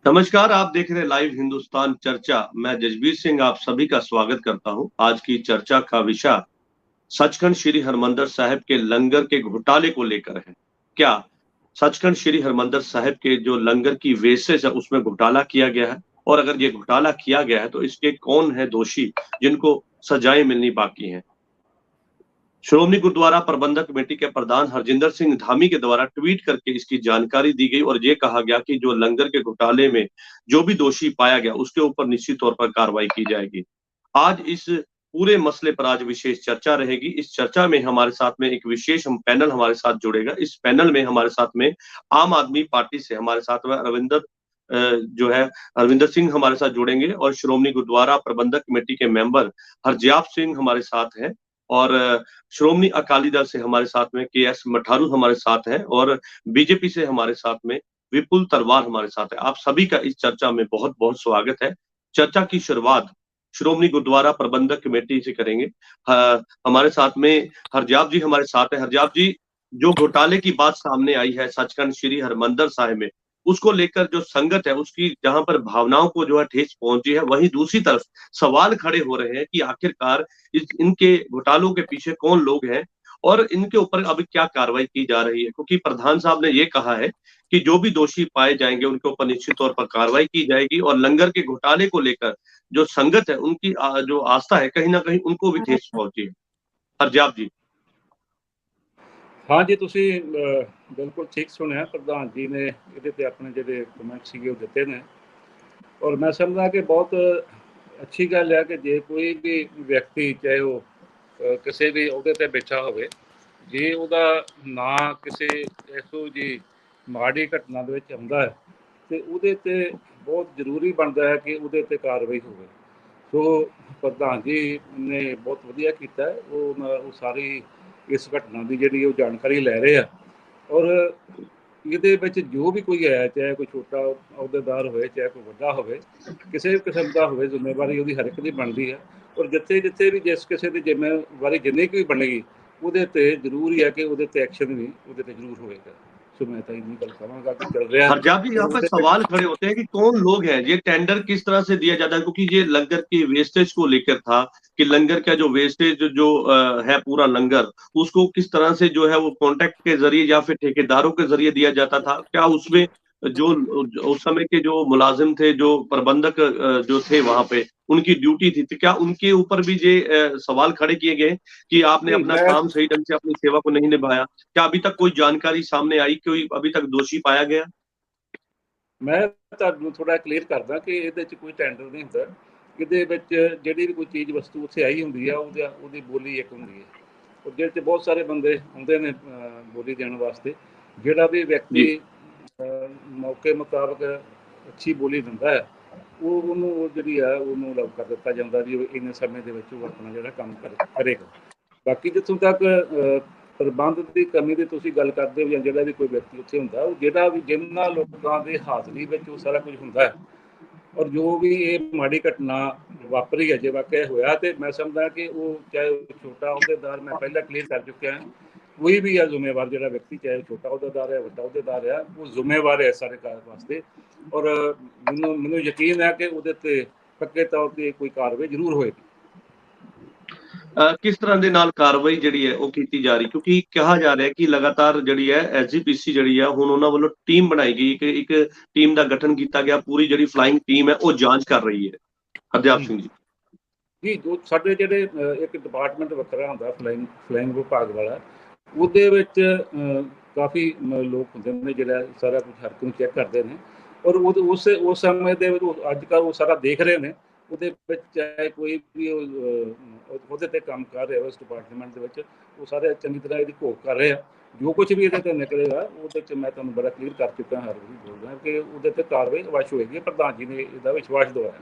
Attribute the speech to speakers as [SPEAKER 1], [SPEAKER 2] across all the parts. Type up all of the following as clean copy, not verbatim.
[SPEAKER 1] नमस्कार। आप देख रहे हैं लाइव हिंदुस्तान चर्चा। मैं जसबीर सिंह आप सभी का स्वागत करता हूं। आज की चर्चा का विषय सचखंड श्री हरमंदिर साहिब के लंगर के घोटाले को लेकर है। क्या सचखंड श्री हरमंदिर साहिब के जो लंगर की वेस्टेज है उसमें घोटाला किया गया है? और अगर ये घोटाला किया गया है तो इसके कौन है दोषी जिनको सजाएं मिलनी बाकी हैं? श्रोमणी गुरुद्वारा प्रबंधक कमेटी के प्रधान हरजिंदर सिंह धामी के द्वारा ट्वीट करके इसकी जानकारी दी गई और ये कहा गया कि जो लंगर के घोटाले में जो भी दोषी पाया गया उसके ऊपर निश्चित तौर पर कार्रवाई की जाएगी। आज इस पूरे मसले पर आज विशेष चर्चा रहेगी। इस चर्चा में हमारे साथ में एक विशेष पैनल हमारे साथ जुड़ेगा। इस पैनल में हमारे साथ में आम आदमी पार्टी से हमारे साथ में जो है अरविंदर सिंह हमारे साथ जुड़ेंगे और श्रोमणी गुरुद्वारा प्रबंधक कमेटी के मेंबर हरजाप सिंह हमारे साथ हैं और श्रोमणी अकाली दल से हमारे साथ में के.एस. मठारू हमारे साथ हैं और बीजेपी से हमारे साथ में विपुल तरवार हमारे साथ है। आप सभी का इस चर्चा में बहुत बहुत स्वागत है। चर्चा की शुरुआत श्रोमणी गुरुद्वारा प्रबंधक कमेटी से करेंगे। हमारे साथ में हरजाप जी हमारे साथ है। हरजाप जी, जो घोटाले की बात सामने आई है सचखंड श्री हरमंदिर साहिब में, उसको लेकर जो संगत है उसकी जहां पर भावनाओं को जो है ठेस पहुंची है, वहीं दूसरी तरफ सवाल खड़े हो रहे हैं कि आखिरकार इनके घोटालों के पीछे कौन लोग हैं और इनके ऊपर अभी क्या कार्रवाई की जा रही है। क्योंकि प्रधान साहब ने ये कहा है कि जो भी दोषी पाए जाएंगे उनके ऊपर निश्चित तौर पर कार्रवाई की जाएगी और लंगर के घोटाले को लेकर जो संगत है उनकी जो आस्था है कहीं ना कहीं उनको भी ठेस पहुंची है। हरजाप जी।
[SPEAKER 2] हाँ जी, तुसी बिल्कुल ठीक सुनिया। प्रधान जी ने ये अपने जो कमेंट से दिते ने और मैं समझदा कि बहुत अच्छी गल है कि जे कोई भी व्यक्ति चाहे वो किसी भी अहदे ते बैठा होवे, जे उहदा ना किसी ऐसो जी माड़ी घटना दे विच आउंदा है ते उहदे ते बहुत जरूरी बनता है कि उहदे ते कार्रवाई होवे। तो प्रधान जी ने बहुत वधिया कीता है। वो सारी इस घटना की जिहड़ी वो जानकारी लै रहे हैं और ਇਹਦੇ ਵਿੱਚ जो भी कोई है, चाहे कोई छोटा अहुदेदार होवे चाहे कोई वड्डा होवे, किसी भी किस्म का होवे, जिम्मेवारी ਉਹਦੀ हर एक की बनती है और जिथे भी जिस किसी की जिम्मेवारी जिन्नी भी बनेगी ਉਹਦੇ ਤੇ ਜ਼ਰੂਰ ਹੀ है कि ਉਹਦੇ ਤੇ एक्शन भी ਉਹਦੇ ਤੇ ਜ਼ਰੂਰ होएगा। सो मैं तो इन्नी गल कहांगा कि चल रहा
[SPEAKER 1] हरजाब जी,
[SPEAKER 2] और
[SPEAKER 1] यहाँ पर
[SPEAKER 2] ਉਹਦੇ
[SPEAKER 1] सवाल खड़े होते हैं कि कौन लोग हैं, ये टेंडर किस तरह से दिया जाता है? क्योंकि ये लंगर की वेस्टेज को लेकर था कि लंगर का जो वेस्टेज जो है पूरा लंगर, उसको किस तरह से जो है वो कॉन्ट्रैक्ट के जरिए या फिर ठेकेदारों के जरिए दिया जाता था। क्या उसमें जो उस समय के जो मुलाजिम थे, जो प्रबंधक जो थे वहां पे, उनकी ड्यूटी थी, तो क्या उनके ऊपर भी ये सवाल खड़े किए गए कि आपने
[SPEAKER 2] नहीं
[SPEAKER 1] अपना
[SPEAKER 2] मैं
[SPEAKER 1] काम सही ढंग से अपनी सेवा को नहीं निभाया? क्या अभी तक कोई जानकारी सामने आई, कोई अभी तक दोषी पाया गया?
[SPEAKER 2] मैं ਤੁਹਾਨੂੰ ਥੋੜਾ ਕਲੀਅਰ ਕਰਦਾ ਕਿ ਇਹਦੇ 'ਚ ਕੋਈ ਟੈਂਡਰ ਨਹੀਂ ਹੁੰਦਾ। ਇਹਦੇ ਵਿੱਚ ਜਿਹੜੀ ਵੀ ਕੋਈ ਚੀਜ਼ ਵਸਤੂ ਉੱਥੇ ਆਈ ਹੁੰਦੀ ਆ ਉਹਦੀ ਬੋਲੀ ਇੱਕ ਹੁੰਦੀ ਹੈ ਔਰ ਜਿਹਦੇ 'ਚ ਬਹੁਤ ਸਾਰੇ ਬੰਦੇ ਆਉਂਦੇ ਨੇ ਬੋਲੀ ਦੇਣ ਵਾਸਤੇ। ਜਿਹੜਾ ਵੀ
[SPEAKER 1] जी।
[SPEAKER 2] ਵਿਅਕਤੀ ਮੌਕੇ ਮੁਤਾਬਕ ਅੱਛੀ ਬੋਲੀ ਦਿੰਦਾ ਹੈ ਉਹਨੂੰ ਉਹ ਜਿਹੜੀ ਆ ਉਹਨੂੰ ਅਲਾਉ ਕਰ ਦਿੱਤਾ ਜਾਂਦਾ ਵੀ ਉਹ ਇੰਨੇ ਸਮੇਂ ਦੇ ਵਿੱਚ ਉਹ ਆਪਣਾ ਜਿਹੜਾ ਕੰਮ ਕਰੇਗਾ। ਬਾਕੀ ਜਿੱਥੋਂ ਤੱਕ ਪ੍ਰਬੰਧ ਦੀ ਕਮੀ ਦੀ ਤੁਸੀਂ ਗੱਲ ਕਰਦੇ ਹੋ ਜਾਂ ਜਿਹੜਾ ਵੀ ਕੋਈ ਵਿਅਕਤੀ ਉੱਥੇ ਹੁੰਦਾ ਉਹ ਜਿਹੜਾ ਵੀ ਜਿਨ੍ਹਾਂ ਲੋਕਾਂ ਦੇ ਹਾਜ਼ਰੀ ਵਿੱਚ ਉਹ ਸਾਰਾ ਕੁਝ ਹੁੰਦਾ ਹੈ ਔਰ ਜੋ ਵੀ ਇਹ ਮਾੜੀ ਘਟਨਾ ਵਾਪਰੀ ਹੈ ਜੇ ਵਾਕਿਆ ਹੋਇਆ ਤੇ ਮੈਂ ਸਮਝਦਾ ਕਿ ਉਹ ਚਾਹੇ ਉਹ ਛੋਟਾ ਅਹੁਦੇਦਾਰ ਮੈਂ ਪਹਿਲਾਂ ਕਲੀਅਰ ਕਰ ਚੁੱਕਿਆ ਹਾਂ ਕੋਈ ਵੀ ਆ ਜ਼ਿੰਮੇਵਾਰ ਜਿਹੜਾ ਵਿਅਕਤੀ ਚਾਹੇ ਛੋਟਾ ਅਹੁਦੇਦਾਰ ਹੈ ਵੱਡਾ ਅਹੁਦੇਦਾਰ ਹੈ ਉਹ ਜ਼ਿੰਮੇਵਾਰ ਹੈ ਸਾਰੇ ਕਾਰਜ ਵਾਸਤੇ ਔਰ ਮੈਨੂੰ ਯਕੀਨ ਹੈ ਕਿ ਉਹਦੇ ਤੇ ਪੱਕੇ ਤੌਰ ਤੇ ਕੋਈ ਕਾਰਵਾਈ ਜ਼ਰੂਰ ਹੋਏਗੀ।
[SPEAKER 1] ਕਿਸ ਤਰ੍ਹਾਂ ਦੇ ਨਾਲ ਕਾਰਵਾਈ ਜਿਹੜੀ ਹੈ ਉਹ ਕੀਤੀ ਜਾ ਰਹੀ? ਕਿਉਂਕਿ ਕਿਹਾ ਜਾ ਰਿਹਾ ਕਿ ਲਗਾਤਾਰ ਜਿਹੜੀ ਹੈ ਐਸਜੀਪੀਸੀ ਜਿਹੜੀ ਹੈ ਹੁਣ ਉਹਨਾਂ ਵੱਲੋਂ ਟੀਮ ਬਣਾਈ ਗਈ ਕਿ ਇੱਕ ਟੀਮ ਦਾ ਗਠਨ ਕੀਤਾ ਗਿਆ, ਪੂਰੀ ਜਿਹੜੀ ਫਲਾਈਂਗ ਟੀਮ ਹੈ ਉਹ ਜਾਂਚ ਕਰ ਰਹੀ ਹੈ। ਹਰਜਾਪ ਸਿੰਘ ਜੀ।
[SPEAKER 2] ਜੀ ਜੋ ਸਾਡੇ ਜਿਹੜੇ ਇੱਕ ਡਿਪਾਰਟਮੈਂਟ ਵੱਖਰਾ ਹੁੰਦਾ ਫਲਾਈਂਗ ਵਿਭਾਗ ਵਾਲਾ ਉਹਦੇ ਵਿੱਚ ਕਾਫੀ ਲੋਕ ਹੁੰਦੇ ਨੇ ਜਿਹੜਾ ਸਾਰਾ ਕੁਝ ਹਰ ਕੋਈ ਚੈੱਕ ਕਰਦੇ ਨੇ ਔਰ ਉਸ ਸਮੇਂ ਦੇ ਵਿੱਚ ਅੱਜ ਕੱਲ੍ਹ ਉਹ ਸਾਰਾ ਦੇਖ ਰਹੇ ਨੇ ਉਹਦੇ ਵਿੱਚ ਚਾਹੇ ਕੋਈ ਵੀ ਉਹਦੇ ਤੇ ਕੰਮ ਕਰ ਰਿਹਾ ਉਸ ਡਿਪਾਰਟਮੈਂਟ ਦੇ ਵਿੱਚ ਉਹ ਸਾਰੇ ਚੰਗੀ ਤਰ੍ਹਾਂ ਇਹਦੀ ਘੋਖ ਕਰ ਰਹੇ ਆ। ਜੋ ਕੁਝ ਵੀ ਇਹਦੇ ਤੇ ਨਿਕਲੇਗਾ ਉਹਦੇ 'ਚ ਮੈਂ ਤੁਹਾਨੂੰ ਬੜਾ ਕਲੀਅਰ ਕਰ ਚੁੱਕਾ ਹਰ ਵਾਰੀ ਬੋਲ ਰਿਹਾ ਕਿ ਉਹਦੇ ਤੇ ਕਾਰਵਾਈ ਅਵੱਸ਼ ਹੋਏਗੀ। ਪ੍ਰਧਾਨ ਜੀ ਨੇ ਇਹਦਾ ਵਿਸ਼ਵਾਸ ਦਵਾਇਆ।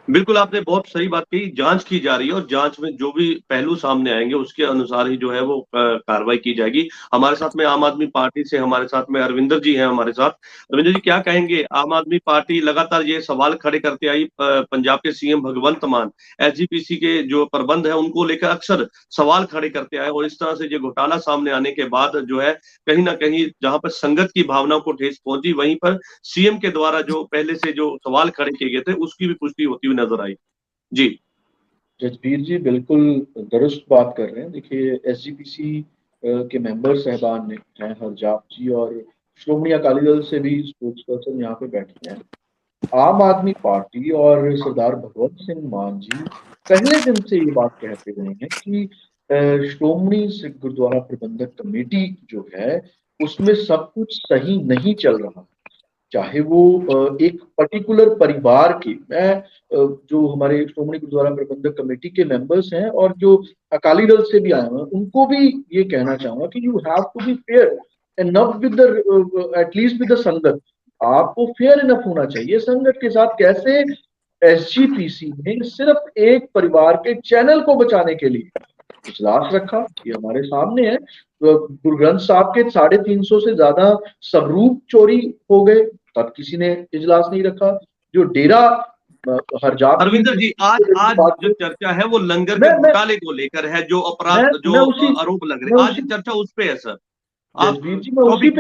[SPEAKER 1] बिल्कुल, आपने बहुत सही बात कही। जांच की जा रही है और जांच में जो भी पहलू सामने आएंगे उसके अनुसार ही जो है वो कार्रवाई की जाएगी। हमारे साथ में आम आदमी पार्टी से हमारे साथ में अरविंदर जी हैं हमारे साथ। अरविंदर जी, क्या कहेंगे? आम आदमी पार्टी लगातार ये सवाल खड़े करते आई, पंजाब के सीएम भगवंत मान एसजीपीसी के जो प्रबंध है उनको लेकर अक्सर सवाल खड़े करते आए, और इस तरह से ये घोटाला सामने आने के बाद जो है कहीं ना कहीं जहां पर संगत की भावना को ठेस पहुंची, वहीं पर सीएम के द्वारा जो पहले से जो सवाल खड़े किए गए थे उसकी भी पुष्टि होती हुई नजर आई। जी।
[SPEAKER 3] जसबीर जी बिल्कुल दुरुस्त बात कर रहे हैं। देखिए, एसजीपीसी के मेंबर साहबान हैं हरजाप जी, और श्रोमणी अकाली दल से भी स्पोक्स पर्सन यहाँ पे बैठे हैं। आम आदमी पार्टी और सरदार भगवंत सिंह मान जी पहले दिन से ये बात कहते रहे हैं कि श्रोमणी सिख गुरुद्वारा प्रबंधक कमेटी जो है उसमें सब कुछ सही नहीं चल रहा। चाहे वो एक पर्टिकुलर परिवार के, मैं जो हमारे श्रोमणी गुरुद्वारा प्रबंधक कमेटी के मेंबर्स हैं और जो अकाली दल से भी आए हैं उनको भी ये कहना चाहूंगा कि you have to be fair enough with the at least with the संगत। आपको फेयर इनफ होना चाहिए संगत के साथ। कैसे एसजीपीसी ने सिर्फ एक परिवार के चैनल को बचाने के लिए इजलास रखा, ये हमारे सामने है। गुरु ग्रंथ साहब के 350 से ज्यादा स्वरूप चोरी हो गए, तब किसी ने इजलास नहीं रखा। जो डेरा हरजाप,
[SPEAKER 1] अरविंदर जी, आज जो चर्चा है वो लंगर के घोटाले को लेकर है, जो अपराध जो आरोप लग रहे हैं, आज चर्चा उस पे है सर।
[SPEAKER 3] जसबीर जी, मैं उसी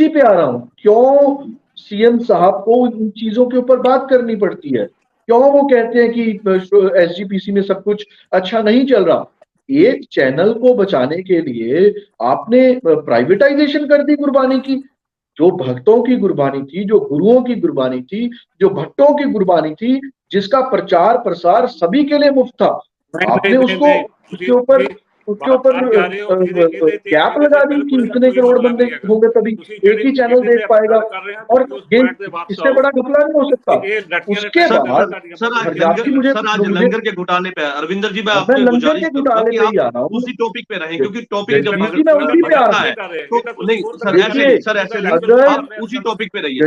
[SPEAKER 3] पे आ रहा हूँ। क्यों सीएम साहब को इन चीजों के ऊपर बात करनी पड़ती है? क्यों वो कहते हैं कि एसजीपीसी में सब कुछ अच्छा नहीं चल रहा? एक चैनल को बचाने के लिए आपने प्राइवेटाइजेशन कर दी गुरबानी की। जो भक्तों की गुरबानी थी, जो गुरुओं की गुरबानी थी, जो भट्टों की गुरबानी थी, जिसका प्रचार प्रसार सभी के लिए मुफ्त था, आपने उसके ऊपर कैप लगा दी कि इतने करोड़ बंदे होंगे तभी एक ही चैनल देख पाएगा। और ये इससे बड़ा घपला नहीं हो सकता। उसके बाद
[SPEAKER 1] सर आज लंगर के घोटाले पे अरविंदर जी, मैं आपसे
[SPEAKER 3] लंगर के घोटाले पे ही आ रहा हूँ,
[SPEAKER 1] उसी टॉपिक पे रहें, क्योंकि टॉपिक जब
[SPEAKER 3] उसी पे आ रहा है
[SPEAKER 1] तो नहीं सर ऐसे आप उसी टॉपिक पे रहिए।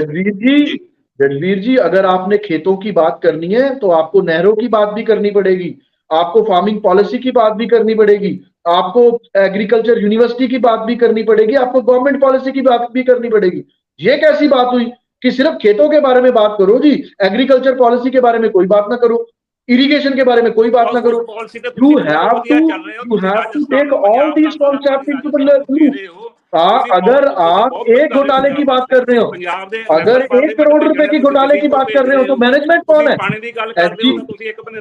[SPEAKER 3] जसबीर जी, अगर आपने खेतों की बात करनी है तो आपको नहरों की बात भी करनी पड़ेगी, आपको फार्मिंग पॉलिसी की बात भी करनी पड़ेगी, आपको एग्रीकल्चर यूनिवर्सिटी की बात भी करनी पड़ेगी, आपको गवर्नमेंट पॉलिसी की बात भी करनी पड़ेगी। ये कैसी बात हुई कि सिर्फ खेतों के बारे में बात करो जी, एग्रीकल्चर पॉलिसी के बारे में कोई बात ना करो, इरिगेशन के बारे में कोई बात ना करो। You have to take all these concept into the. अगर आप एक घोटाले की बात कर रहे हो, अगर 1 करोड़ रुपए की घोटाले की बात कर रहे हो, तो मैनेजमेंट कौन है?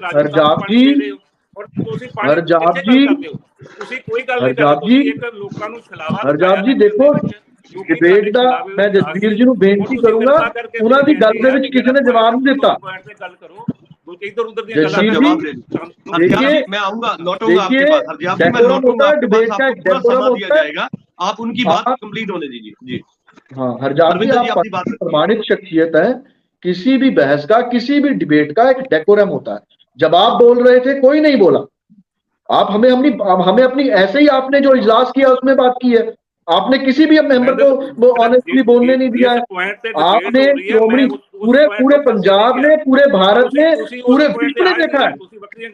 [SPEAKER 3] हरजाप जी, हरजाप जी देखो, डिबेट ਦਾ मैं जसबीर जी ਨੂੰ ਬੇਨਤੀ ਕਰੂੰਗਾ, ਉਹਨਾਂ ਦੀ ਗੱਲ ਦੇ ਵਿੱਚ ਕਿਸੇ ਨੇ ਜਵਾਬ नहीं ਦਿੱਤਾ।
[SPEAKER 1] देखिए, मैं आऊंगा, लौटूंगा आपके पास हरजाप जी, मैं लौटूंगा आपके पास, आपको पूरा समय दिया जाएगा, आप उनकी बात कंप्लीट होने दीजिए। जी
[SPEAKER 3] हाँ, हरजाप जी आप प्रमाणित शख्सियत है। किसी भी बहस का, किसी भी डिबेट का एक डेकोरम होता है। जब आप बोल रहे थे कोई नहीं बोला, आप हमें अपनी ऐसे ही आपने जो इजलास किया उसमें बात की है, आपने किसी भी मेंबर को ऑनेस्टली बोलने नहीं दिया है। आपने पूरे पंजाब ने, पूरे भारत ने, पूरे विश्व ने देखा है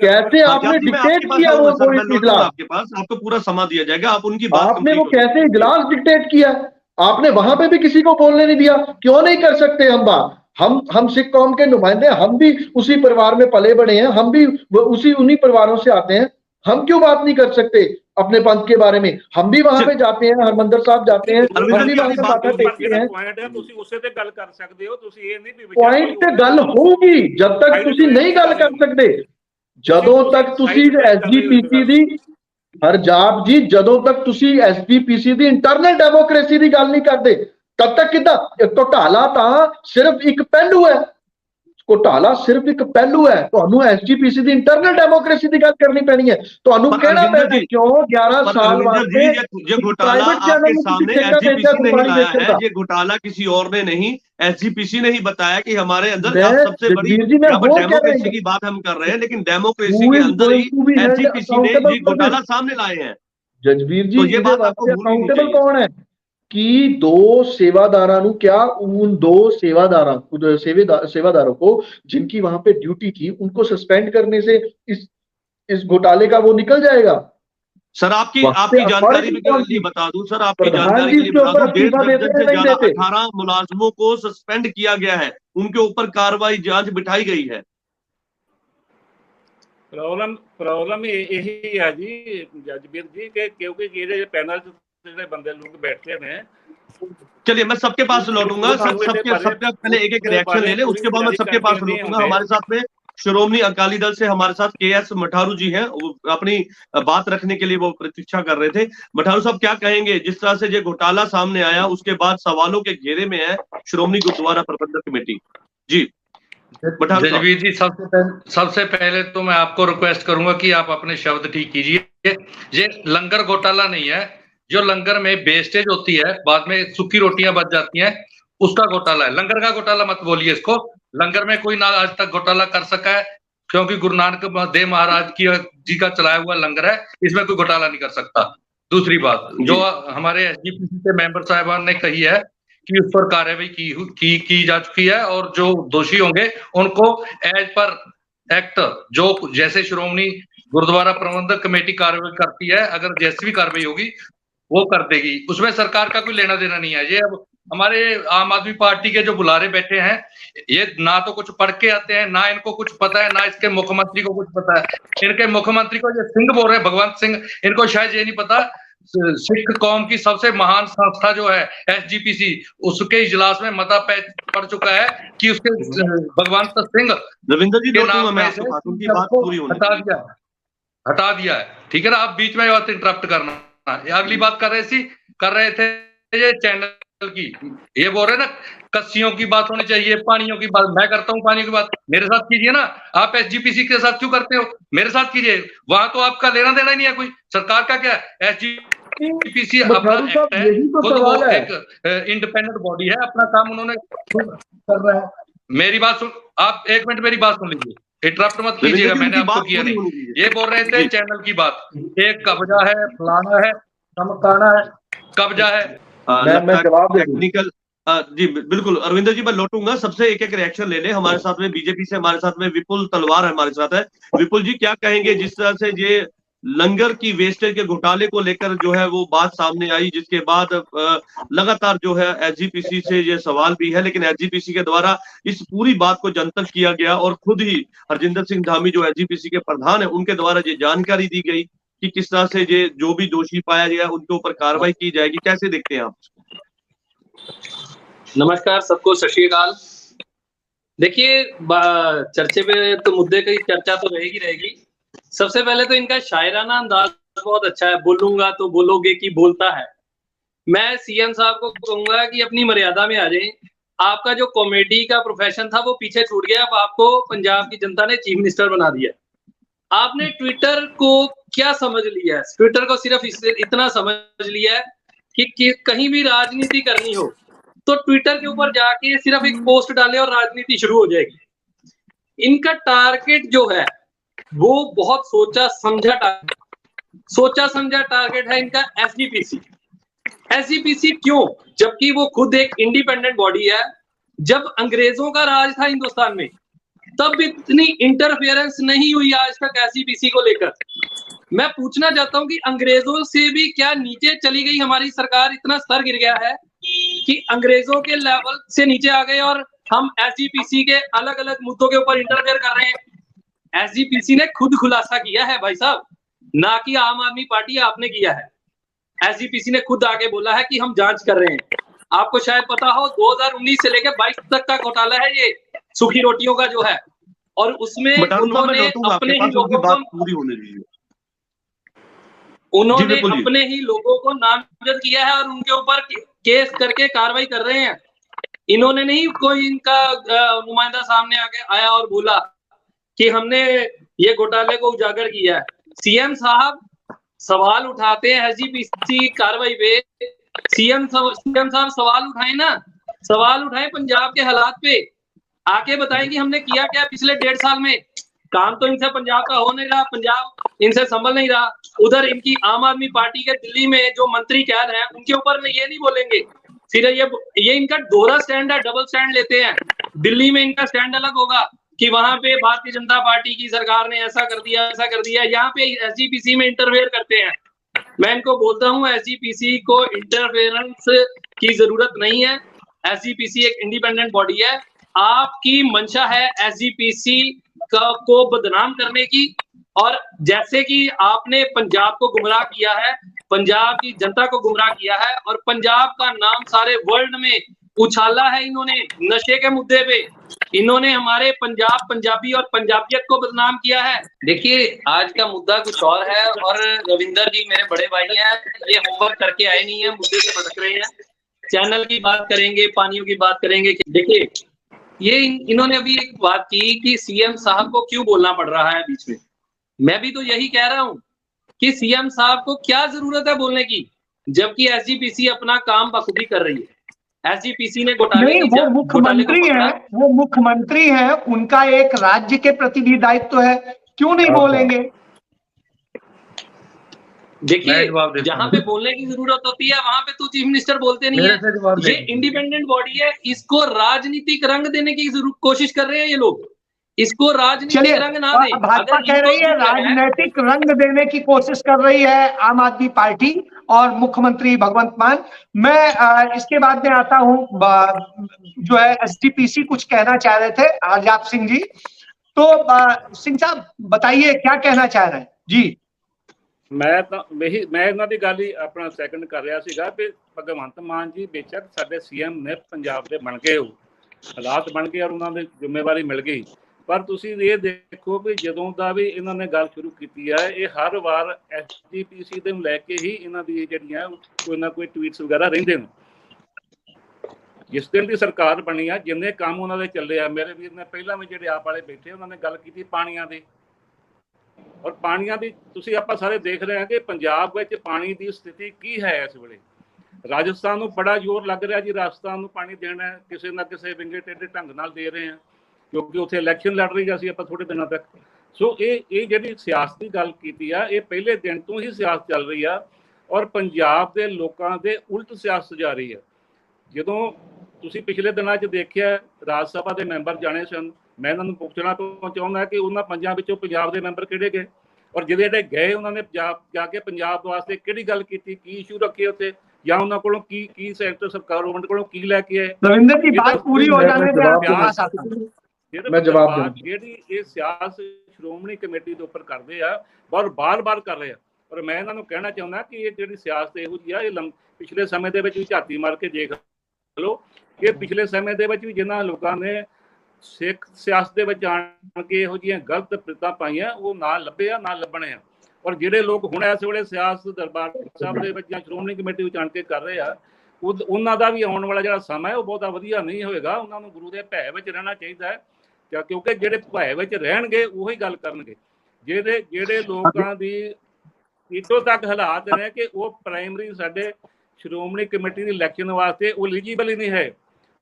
[SPEAKER 3] कैसे आपने डिक्टेट किया वो इजलास।
[SPEAKER 1] आपके पास आपको पूरा समय दिया जाएगा, आप उनकी बात
[SPEAKER 3] आपने वो कैसे इजलास डिक्टेट किया, आपने वहां पे भी किसी को बोलने नहीं दिया। क्यों नहीं कर सकते हम बात? हम सिख कौम के नुमाइंदे, हम भी उसी परिवार में पले बड़े हैं, हम भी उन्हीं परिवारों से आते हैं। हम क्यों बात नहीं कर सकते अपने पंथ के बारे में? हम भी वहां पे जाते हैं, हरमंदर साहब जाते हैं, हम भी वहां पे माथा टेकते हैं। पॉइंट ते गल होगी जब तक तुसी नहीं गल कर सकते, जदों तक तुसी एसजीपीसी दी, हरजाप जी, जदों तक तुसी एसजीपीसी दी इंटरनल डेमोक्रेसी दी गल नहीं करते, तब तक किदा घोटाला तां सिर्फ एक पहलू है। घोटाला सिर्फ एक पहलू है। ਤੁਹਾਨੂੰ ਐਸਜੀਪੀਸੀ ਦੀ ਇੰਟਰਨਲ ਡੈਮੋਕ੍ਰੇਸੀ ਦੀ ਗੱਲ करनी पैनी है। ਤੁਹਾਨੂੰ कहना पैना क्यों 11 साल वास्ते
[SPEAKER 1] ये घोटाला आपके सामने एसजीपीसी नहीं लाया है, ये घोटाला किसी और ने नहीं, एसजीपीसी ने ही बताया कि हमारे अंदर सबसे बड़ी डेमोक्रेसी की बात हम कर रहे हैं, लेकिन डेमोक्रेसी के अंदर ही एसजीपीसी ने ये घोटाला सामने लाए हैं।
[SPEAKER 3] जसबीर जी,
[SPEAKER 1] तो ये बात आपको
[SPEAKER 3] अकाउंटेबल कौन है? कि दो सेवादारां ਨੂੰ क्या उन दो सेवादारों को जिनकी वहां पे ड्यूटी थी उनको सस्पेंड करने से इस घोटाले का वो निकल जाएगा।
[SPEAKER 1] सर आपकी जानकारी के लिए बता दूं, सर आपकी जानकारी के लिए बता दूं, 1.5 दर्जन से ज्यादा 18 मुलाजमों को सस्पेंड किया गया है, उनके ऊपर कार्रवाई जांच बिठाई गई है।
[SPEAKER 2] प्रॉब्लम यही है जी जजबीर जी के क्योंकि ये पैनल जो बंदे लोग बैठते हैं।
[SPEAKER 1] चलिए मैं सबके पास लौटूंगा, सबके पहले एक रिएक्शन ले ले, उसके बाद मैं सबके पास लौटूंगा। हमारे साथ में श्रोमणी अकाली दल से हमारे साथ KS मठारू जी हैं, वो अपनी बात रखने के लिए वो प्रतीक्षा कर रहे थे। मठारू साहब क्या कहेंगे, जिस तरह से ये घोटाला सामने आया उसके बाद सवालों के घेरे में है श्रोमणी गुरुद्वारा प्रबंधक कमेटी। जी
[SPEAKER 4] जजबीर जी, सबसे पहले तो मैं आपको रिक्वेस्ट करूंगा कि आप अपने शब्द ठीक कीजिए। ये लंगर घोटाला नहीं है। जो लंगर में वेस्टेज होती है, बाद में सूखी रोटियां बच जाती हैं, उसका घोटाला है। लंगर का घोटाला मत बोलिए इसको। लंगर में कोई ना आज तक घोटाला कर सका है, क्योंकि गुरु नानक देव महाराज जी का चलाया हुआ लंगर है, इसमें कोई घोटाला नहीं कर सकता। दूसरी बात, जो हमारे SGPC के मेंबर साहिबान ने कही है कि उस पर कार्रवाई की जा चुकी है और जो दोषी होंगे उनको एज पर एक्ट, जो जैसे श्रोमणी गुरुद्वारा प्रबंधक कमेटी कार्रवाई करती है, अगर जैसी भी कार्रवाई होगी वो कर देगी, उसमें सरकार का कोई लेना देना नहीं है। ये अब हमारे आम आदमी पार्टी के जो बुलारे बैठे हैं, ये ना तो कुछ पढ़ के आते हैं, ना इनको कुछ पता है, ना इसके मुख्यमंत्री को कुछ पता है। इनके मुख्यमंत्री को ये सिंह बोल रहे हैं, भगवंत सिंह, इनको शायद ये नहीं पता सिख कौम की सबसे महान संस्था जो है SGPC, उसके इजलास में मता पड़ चुका है कि उसके भगवंत सिंह
[SPEAKER 1] रविंद्र जी
[SPEAKER 4] के नाम में हटा दिया है। ठीक है ना, आप बीच में बात इंटरप्ट करना। अगली बात कर रहे थे ये चैनल की, ये बोल रहे ना कस्सियों की बात होनी चाहिए, पानियों की बात। मैं करता हूँ पानी की बात, मेरे साथ कीजिए ना। आप SGPC के साथ क्यों करते हो? मेरे साथ कीजिए, वहां तो आपका लेना देना ही नहीं है कोई। सरकार का क्या है? SGPC अपना एक्ट है, खुद वो एक इंडिपेंडेंट बॉडी है, अपना काम उन्होंने कर रहा है। मेरी बात सुन, आप एक मिनट मेरी बात सुन लीजिए, इंटरप्ट मत कीजिएगा, मैंने आपको किया नहीं। ये बोल रहे थे चैनल की बात, एक कब्जा है, फलाना है, धमकाना है, कब्जा है।
[SPEAKER 3] मैं जवाब
[SPEAKER 1] टेक्निकल जी बिल्कुल अरविंदर जी, मैं लौटूंगा। सबसे एक रिएक्शन ले ले। हमारे साथ में बीजेपी से हमारे साथ में विपुल तलवार हमारे साथ है। विपुल जी क्या कहेंगे, जिस तरह से ये लंगर की वेस्टेज के घोटाले को लेकर जो है वो बात सामने आई, जिसके बाद लगातार जो है SGPC से ये सवाल भी है, लेकिन SGPC के द्वारा इस पूरी बात को जनतक किया गया और खुद ही हरजिंदर सिंह धामी जो SGPC के प्रधान है उनके द्वारा ये जानकारी दी गई कि किस तरह से ये जो भी दोषी पाया गया उनके ऊपर कार्रवाई की जाएगी। कैसे देखते हैं आप?
[SPEAKER 5] नमस्कार सबको, सत श्री अकाल। देखिए, चर्चे पे तो मुद्दे की चर्चा तो रहेगी। सबसे पहले तो इनका शायराना अंदाज बहुत अच्छा है, बोलूंगा तो बोलोगे कि बोलता है। मैं CM साहब को कहूंगा कि अपनी मर्यादा में आ जाएं। आपका जो कॉमेडी का प्रोफेशन था वो पीछे छूट गया, अब आपको पंजाब की जनता ने चीफ मिनिस्टर बना दिया। आपने ट्विटर को क्या समझ लिया है? ट्विटर को सिर्फ इतना समझ लिया है कि कहीं भी राजनीति करनी हो तो ट्विटर के ऊपर जाके सिर्फ एक पोस्ट डाले और राजनीति शुरू हो जाएगी। इनका टारगेट जो है वो बहुत सोचा समझा टारगेट है इनका SGPC क्यों? जबकि वो खुद एक इंडिपेंडेंट बॉडी है। जब अंग्रेजों का राज था हिंदुस्तान में तब इतनी इंटरफेरेंस नहीं हुई आज तक SGPC को लेकर। मैं पूछना चाहता हूं कि अंग्रेजों से भी क्या नीचे चली गई हमारी सरकार? इतना स्तर गिर गया है कि अंग्रेजों के लेवल से नीचे आ गए और हम SGPC के अलग अलग मुद्दों के ऊपर इंटरफेयर कर रहे हैं। SGPC ने खुद खुलासा किया है भाई साहब, ना कि आम आदमी पार्टी आपने किया है। SGPC ने खुद आगे बोला है कि हम जांच कर रहे हैं। आपको शायद पता हो 2019 से लेकर 22 तक का घोटाला है ये सूखी रोटियों का जो है, और उसमें उन्होंने अपने ही लोगों को
[SPEAKER 1] पूरी होने दीजिए।
[SPEAKER 5] उन्होंने अपने ही लोगों को नामजद किया है और उनके ऊपर केस करके कार्रवाई कर रहे हैं। इन्होंने नहीं कोई इनका नुमाइंदा सामने आके आया और बोला कि हमने ये घोटाले को उजागर किया है। CM साहब सवाल उठाते हैं SGPC कार्रवाई पे। CM साहब सवाल उठाए ना, सवाल उठाए पंजाब के हालात पे, आके बताएं कि हमने किया क्या पिछले 1.5 साल में। काम तो इनसे पंजाब का हो नहीं रहा, पंजाब इनसे संभल नहीं रहा। उधर इनकी आम आदमी पार्टी के दिल्ली में जो मंत्री कैद हैं उनके ऊपर में ये नहीं बोलेंगे। फिर ये इनका दोहरा स्टैंड है, डबल स्टैंड लेते हैं। दिल्ली में इनका स्टैंड अलग होगा कि वहां पे भारतीय जनता पार्टी की सरकार ने ऐसा कर दिया, ऐसा कर दिया। यहाँ पे एसजीपीसी में इंटरफेयर करते हैं। मैं इनको बोलता हूँ एसजीपीसी को इंटरफेरेंस की जरूरत नहीं है। एसजीपीसी एक इंडिपेंडेंट बॉडी है। आपकी मंशा है एसजीपीसी को बदनाम करने की, और जैसे कि आपने पंजाब को गुमराह किया है, पंजाब की जनता को गुमराह किया है, और पंजाब का नाम सारे वर्ल्ड में उछाला है इन्होंने नशे के मुद्दे पे। इन्होंने हमारे पंजाब, पंजाबी और पंजाबियत को बदनाम किया है। देखिए आज का मुद्दा कुछ और है, और रविंदर जी मेरे बड़े भाई हैं, ये होमवर्क करके आए नहीं है, मुद्दे से भटक रहे हैं। चैनल की बात करेंगे, पानियों की बात करेंगे। देखिए ये इन्होंने अभी एक बात की कि सीएम साहब को क्यों बोलना पड़ रहा है बीच में। मैं भी तो यही कह रहा हूं कि सीएम साहब को क्या जरूरत है बोलने की, जबकि एसजीपीसी अपना काम बखूबी कर रही है। एसजीपीसी ने घोटाले
[SPEAKER 6] नहीं, वो मुख्यमंत्री है, वो मुख्यमंत्री है, उनका एक राज्य के प्रति भी दायित्व है, क्यों नहीं बोलेंगे।
[SPEAKER 5] देखिए जहां पे बोलने की जरूरत होती है वहां पे तो चीफ मिनिस्टर बोलते नहीं है। ये इंडिपेंडेंट बॉडी है, इसको राजनीतिक रंग देने की कोशिश कर रहे हैं ये लोग। इसको राजनीतिक रंग ना दें।
[SPEAKER 6] भाजपा कह रही है राजनीतिक रंग देने की कोशिश कर रही है आम आदमी पार्टी और मुख्यमंत्री भगवंत मान। मैं इसके बाद में आता हूं, जो है एसजीपीसी कुछ कहना चाह रहे थे हरजाप सिंह जी, तो सिंह साहब बताइए क्या कहना चाह रहे हैं जी।
[SPEAKER 2] मैं ਇਹਨਾਂ ਦੀ ਗੱਲ ਹੀ ਆਪਣਾ ਸੈਕੰਡ ਕਰ ਰਿਹਾ ਸੀਗਾ ਕਿ ਭਗਵੰਤ ਮਾਨ ਜੀ ਬੇਸ਼ੱਕ ਸਾਡੇ ਸੀਐਮ ਨੇ ਪੰਜਾਬ ਦੇ ਬਣ ਗਏ, ਹਾਲਾਤ ਬਣ ਗਏ ਔਰ ਉਹਨਾਂ ਦੀ ਜ਼ਿੰਮੇਵਾਰੀ ਮਿਲ ਗਈ, ਪਰ ਤੁਸੀਂ ਇਹ ਦੇਖੋ ਵੀ ਜਦੋਂ ਦਾ ਵੀ ਇਹਨਾਂ ਨੇ ਗੱਲ ਸ਼ੁਰੂ ਕੀਤੀ ਹੈ ਇਹ ਹਰ ਵਾਰ ਐਸਜੀਪੀਸੀ ਦੇ ਨੂੰ ਲੈ ਕੇ ਹੀ ਇਹਨਾਂ ਦੀ ਜਿਹੜੀਆਂ ਕੋਈ ਨਾ ਕੋਈ ਟਵੀਟਸ ਵਗੈਰਾ ਰਹਿੰਦੇ ਨੇ। ਜਿਸ ਦਿਨ ਦੀ ਸਰਕਾਰ ਬਣੀ ਆ ਜਿੰਨੇ ਕੰਮ ਉਹਨਾਂ ਦੇ ਚੱਲੇ ਆ, ਮੇਰੇ ਵੀਰ ਨੇ ਪਹਿਲਾਂ ਵੀ ਜਿਹੜੇ ਆਪ ਵਾਲੇ ਬੈਠੇ ਉਹਨਾਂ ਨੇ ਗੱਲ ਕੀਤੀ ਪਾਣੀਆਂ ਦੀ, ਔਰ ਪਾਣੀਆਂ ਦੀ ਤੁਸੀਂ ਆਪਾਂ ਸਾਰੇ ਦੇਖ ਰਹੇ ਹਾਂ ਕਿ ਪੰਜਾਬ ਵਿੱਚ ਪਾਣੀ ਦੀ ਸਥਿਤੀ ਕੀ ਹੈ ਇਸ ਵੇਲੇ। ਰਾਜਸਥਾਨ ਨੂੰ ਬੜਾ ਜ਼ੋਰ ਲੱਗ ਰਿਹਾ ਜੀ, ਰਾਜਸਥਾਨ ਨੂੰ ਪਾਣੀ ਦੇਣਾ ਕਿਸੇ ਨਾ ਕਿਸੇ ਵਿੰਗੇ ਟੇਢੇ ਢੰਗ ਨਾਲ ਦੇ ਰਹੇ ਹਾਂ ਕਿਉਂਕਿ ਉੱਥੇ ਇਲੈਕਸ਼ਨ ਲੜ ਰਹੀ ਸੀ ਆਪਾਂ ਥੋੜੇ ਦਿਨਾਂ ਤੱਕ। ਸੋ ਇਹ ਜਿਹੜੀ ਸਿਆਸਤ ਦੀ ਗੱਲ ਕੀਤੀ ਆ ਇਹ ਪਹਿਲੇ ਦਿਨ ਤੋਂ ਹੀ ਸਿਆਸਤ ਚੱਲ ਰਹੀ ਆ ਔਰ ਪੰਜਾਬ ਦੇ ਲੋਕਾਂ ਦੇ ਉਲਟ ਸਿਆਸਤ ਜਾ ਰਹੀ ਆ। ਜਦੋਂ ਤੁਸੀਂ ਪਿਛਲੇ ਦਿਨਾਂ 'ਚ ਦੇਖਿਆ ਰਾਜ ਸਭਾ ਦੇ ਮੈਂਬਰ ਜਾਣੇ ਸਨ, ਮੈਂ ਇਹਨਾਂ ਨੂੰ ਪੁੱਛਣਾ ਚਾਹੁੰਦਾ ਕਿ ਉਹਨਾਂ ਪੰਜਾਂ ਵਿੱਚੋਂ ਪੰਜਾਬ ਦੇ ਮੈਂਬਰ ਕਿਹੜੇ ਗਏ ਔਰ ਜਿਹੜੇ ਗਏ ਉਹਨਾਂ ਨੇ ਜਾ ਕੇ ਪੰਜਾਬ ਵਾਸਤੇ ਕਿਹੜੀ ਗੱਲ ਕੀਤੀ, ਕੀ ਇਸ਼ੂ ਰੱਖੇ ਉੱਥੇ, ਜਾਂ ਉਹਨਾਂ ਕੋਲੋਂ ਕੀ ਸੈਂਟਰ ਸਰਕਾਰ ਗਵਰਨਮੈਂਟ ਕੋਲੋਂ ਕੀ ਲੈ ਕੇ ਆਏ।
[SPEAKER 6] रविंदर जी बात पूरी हो जाने दे, आपके पास आता हूं।
[SPEAKER 2] मैं जवाब ਜਿਹੜੀ ਇਹ ਸਿਆਸਤ ਸ਼੍ਰੋਮਣੀ ਕਮੇਟੀ ਦੇ ਉੱਪਰ ਕਰਦੇ ਆ ਔਰ ਬਾਰ-ਬਾਰ ਕਰ ਰਹੇ ਆ, ਔਰ ਮੈਂ ਇਹਨਾਂ ਨੂੰ ਕਹਿਣਾ ਚਾਹੁੰਦਾ ਕਿ ਇਹ ਜਿਹੜੀ ਸਿਆਸਤ ਇਹੋ ਜਿਹੀ ਆ ਇਹ ਪਿਛਲੇ ਸਮੇਂ ਦੇ ਵਿੱਚ ਵੀ ਝਾਤੀ ਮਾਰ ਕੇ ਦੇਖ ਲਓ ਕਿ ਪਿਛਲੇ ਸਮੇਂ ਦੇ ਵਿੱਚ ਵੀ ਜਿਨ੍ਹਾਂ ਲੋਕਾਂ ਨੇ ਸਿੱਖ ਸਿਆਸਤ ਦੇ ਵਿੱਚ ਆਣ ਕੇ ਇਹੋ ਜਿਹੀਆਂ ਗਲਤ ਪ੍ਰੀਤਾਂ ਪਾਈਆਂ ਉਹ ਨਾ ਲੱਭੇ ਆ ਨਾ ਲੱਭਣੇ ਆ। ਔਰ ਜਿਹੜੇ ਲੋਕ ਹੁਣ ਇਸ ਵੇਲੇ ਸਿਆਸਤ ਦਰਬਾਰ ਸਾਹਿਬ ਦੇ ਵਿੱਚ ਜਾਂ ਸ਼੍ਰੋਮਣੀ ਕਮੇਟੀ ਵਿੱਚ ਆਣ ਕੇ ਕਰ ਰਹੇ ਆ ਉਹਨਾਂ ਦਾ ਵੀ ਆਉਣ ਵਾਲਾ ਜਿਹੜਾ ਸਮਾਂ ਹੈ ਉਹ ਬਹੁਤਾ ਵਧੀਆ ਨਹੀਂ ਹੋਏਗਾ। ਉਹਨਾਂ ਨੂੰ ਗੁਰੂ ਦੇ ਭੈ ਵਿੱਚ ਰਹਿਣਾ ਚਾਹੀਦਾ ਹੈ ਕਿਉਂਕਿ ਜਿਹੜੇ ਭੈ ਵਿੱਚ ਰਹਿਣਗੇ ਉਹੀ ਗੱਲ ਕਰਨਗੇ। ਜਿਹੜੇ ਲੋਕਾਂ ਦੀ ਇੱਥੋਂ ਤੱਕ ਹਾਲਾਤ ਨੇ ਕਿ ਉਹ ਪ੍ਰਾਇਮਰੀ ਸਾਡੇ ਸ਼੍ਰੋਮਣੀ ਕਮੇਟੀ ਦੀ ਇਲੈਕਸ਼ਨ ਵਾਸਤੇ ਉਹ ਐਲੀਜੀਬਲ ਹੀ ਨਹੀਂ ਹੈ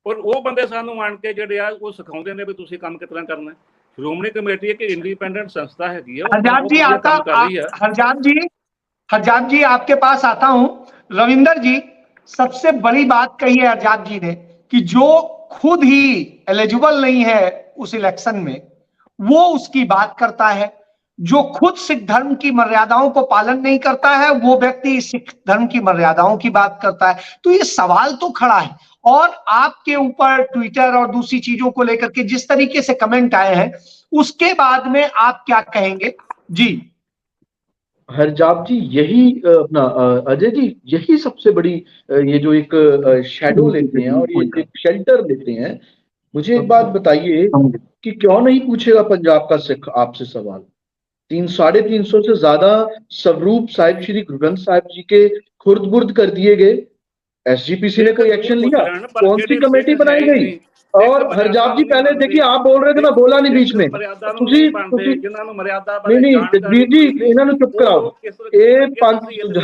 [SPEAKER 2] ਔਰ ਉਹ ਬੰਦੇ ਸਾਨੂੰ ਆਣ ਕੇ ਜਿਹੜੇ ਆ ਉਹ ਸਿਖਾਉਂਦੇ ਨੇ ਵੀ ਤੁਸੀਂ ਕੰਮ ਕਿਸ ਤਰ੍ਹਾਂ ਕਰਨਾ। ਸ਼੍ਰੋਮਣੀ ਕਮੇਟੀ ਇੱਕ इंडिपेंडेंट संस्था है।
[SPEAKER 6] हरजाप जी आपके पास आता हूं। रविंदर जी सबसे बड़ी बात कही है हरजाप जी ने कि जो खुद ही एलिजिबल नहीं है उस इलेक्शन में वो उसकी बात करता है, जो खुद सिख धर्म की मर्यादाओं को पालन नहीं करता है वो व्यक्ति सिख धर्म की मर्यादाओं की बात करता है। तो ये सवाल तो खड़ा है और आपके ऊपर ट्विटर और दूसरी चीजों को लेकर के जिस तरीके से कमेंट आए हैं उसके बाद में आप क्या कहेंगे जी।
[SPEAKER 3] हरजाप जी यही अपना अजय जी यही सबसे बड़ी ये जो एक शैडो लेते हैं और ये एक शेल्टर लेते हैं। मुझे एक बात बताइए कि क्यों नहीं पूछेगा पंजाब का सिख आपसे सवाल। 350 से ज्यादा स्वरूप साहिब श्री गुरु ग्रंथ साहिब जी के खुर्द बुर्द कर दिए गए, एसजीपीसी ने कोई एक्शन लिया, कौन सी कमेटी बनाई गई। और हरजाप जी पहले देखिए आप बोल रहे थे मैं बोला नहीं बीच में, नहीं जगबीर जी इन्होंने चुप कराओ।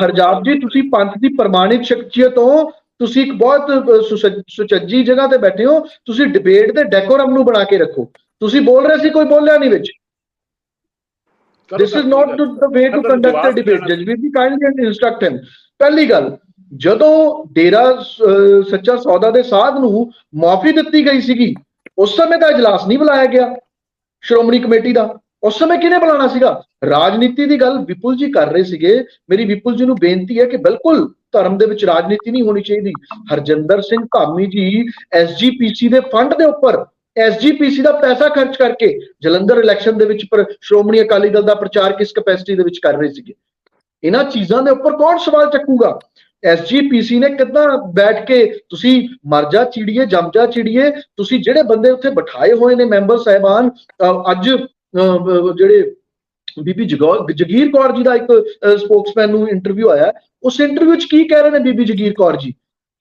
[SPEAKER 3] हरजाप जी तुसी पंथ दी प्रमाणित शख्सियत हो, तुसी एक बहुत सुचज्जी जगह ते बैठे हो, तुसी डिबेट ते डेकोरम नूं बना के रखो। तुसी बोल रहे सी कोई बोलिया नहीं विच। This is not the way to conduct a debate. Jasbir ji, kindly instruct him. पहली गल, ਜਦੋਂ ਡੇਰਾ ਸੱਚਾ ਸੌਦਾ ਦੇ ਸਾਧ ਨੂੰ ਮਾਫੀ ਦਿੱਤੀ ਗਈ ਸੀਗੀ, ਉਸ ਸਮੇਂ ਦਾ ਇਜਲਾਸ ਨਹੀਂ ਬੁਲਾਇਆ ਗਿਆ ਸ਼੍ਰੋਮਣੀ ਕਮੇਟੀ ਦਾ। ਉਸ ਸਮੇਂ ਕਿਹਨੇ ਬੁਲਾਉਣਾ ਸੀਗਾ? ਰਾਜਨੀਤੀ ਦੀ ਗੱਲ ਵਿਪੁਲ ਜੀ ਕਰ ਰਹੇ ਸੀਗੇ। ਮੇਰੀ ਵਿਪੁਲ ਜੀ ਨੂੰ ਬੇਨਤੀ ਹੈ ਕਿ ਬਿਲਕੁਲ ਧਰਮ ਦੇ ਵਿੱਚ ਰਾਜਨੀਤੀ ਨਹੀਂ ਹੋਣੀ ਚਾਹੀਦੀ। ਹਰਜਿੰਦਰ ਸਿੰਘ ਧਾਮੀ ਜੀ SGPC ਦੇ ਫੰਡ ਦੇ ਉੱਪਰ, SGPC ਦਾ ਪੈਸਾ ਖਰਚ ਕਰਕੇ ਜਲੰਧਰ ਇਲੈਕਸ਼ਨ ਦੇ ਵਿੱਚ ਪਰ ਸ਼੍ਰੋਮਣੀ ਅਕਾਲੀ ਦਲ ਦਾ ਪ੍ਰਚਾਰ ਕਿਸ ਕੈਪੈਸਿਟੀ ਦੇ ਵਿੱਚ ਕਰ ਰਹੇ ਸੀਗੇ? ਇਹਨਾਂ ਚੀਜ਼ਾਂ ਦੇ ਉੱਪਰ ਕੌਣ ਸਵਾਲ ਚੱਕੂਗਾ? SGPC ਨੇ ਕਿੱਦਾਂ ਬੈਠ ਕੇ, ਤੁਸੀਂ ਮਰ ਜਾ ਚਿੜੀਏ ਜੰਮ ਜਾ ਚਿੜੀਏ, ਤੁਸੀਂ ਜਿਹੜੇ ਬੰਦੇ ਉੱਥੇ ਬਿਠਾਏ ਹੋਏ ਨੇ ਮੈਂਬਰ ਸਾਹਿਬਾਨ, ਅੱਜ ਜਿਹੜੇ ਬੀਬੀ ਜਗੀਰ ਕੌਰ ਜੀ ਦਾ ਇੱਕ ਸਪੋਕਸਮੈਨ ਨੂੰ ਇੰਟਰਵਿਊ ਆਇਆ, ਉਸ ਇੰਟਰਵਿਊ 'ਚ ਕੀ ਕਹਿ ਰਹੇ ਨੇ ਬੀਬੀ ਜਗੀਰ ਕੌਰ ਜੀ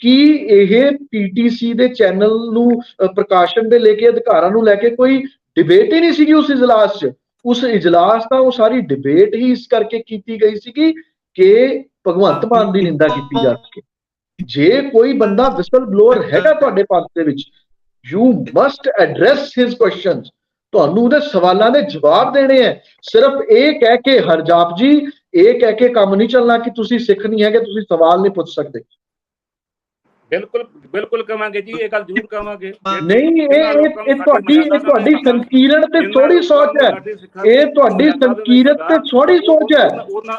[SPEAKER 3] ਕਿ ਇਹ PTC ਦੇ ਚੈਨਲ ਨੂੰ ਪ੍ਰਕਾਸ਼ਨ ਦੇ ਲੈ ਕੇ ਅਧਿਕਾਰਾਂ ਨੂੰ ਲੈ ਕੇ ਕੋਈ ਡਿਬੇਟ ਹੀ ਨਹੀਂ ਸੀਗੀ ਉਸ ਇਜਲਾਸ 'ਚ। ਉਸ ਇਜਲਾਸ ਦਾ ਉਹ ਸਾਰੀ ਡਿਬੇਟ ਹੀ ਇਸ ਕਰਕੇ ਕੀਤੀ ਗਈ ਸੀਗੀ ਕਿ ਭਗਵੰਤ ਮਾਨ ਦੀ ਨਿੰਦਾ ਕੀਤੀ ਜਾ ਸਕੇ। ਜੇ ਕੋਈ ਬੰਦਾ ਵਿਸਲ ਬਲੋਅਰ ਹੈਗਾ ਤੁਹਾਡੇ ਪੱਖ ਦੇ ਵਿੱਚ, you must address his questions, ਤੁਹਾਨੂੰ ਉਹਦੇ ਸਵਾਲਾਂ ਦੇ ਜਵਾਬ ਦੇਣੇ ਹੈ। ਸਿਰਫ ਇਹ ਕਹਿ ਕੇ ਹਰਜਾਪ ਜੀ, ਇਹ ਕਹਿ ਕੇ ਕੰਮ ਨਹੀਂ ਚੱਲਣਾ ਕਿ ਤੁਸੀਂ ਸਿੱਖ ਨਹੀਂ ਹੈਗੇ, ਤੁਸੀਂ ਸਵਾਲ ਨਹੀਂ ਪੁੱਛ ਸਕਦੇ।
[SPEAKER 2] ਬਿਲਕੁਲ ਬਿਲਕੁਲ ਕਵਾਂਗੇ ਜੀ, ਇਹ ਗੱਲ ਜ਼ਰੂਰ ਕਵਾਂਗੇ।
[SPEAKER 3] ਨਹੀਂ, ਇਹ ਤੁਹਾਡੀ ਸੰਕੀਰਣ ਤੇ ਥੋੜੀ ਸੋਚ ਹੈ, ਇਹ ਤੁਹਾਡੀ ਸੰਕੀਰਣ ਤੇ ਥੋੜੀ ਸੋਚ ਹੈ।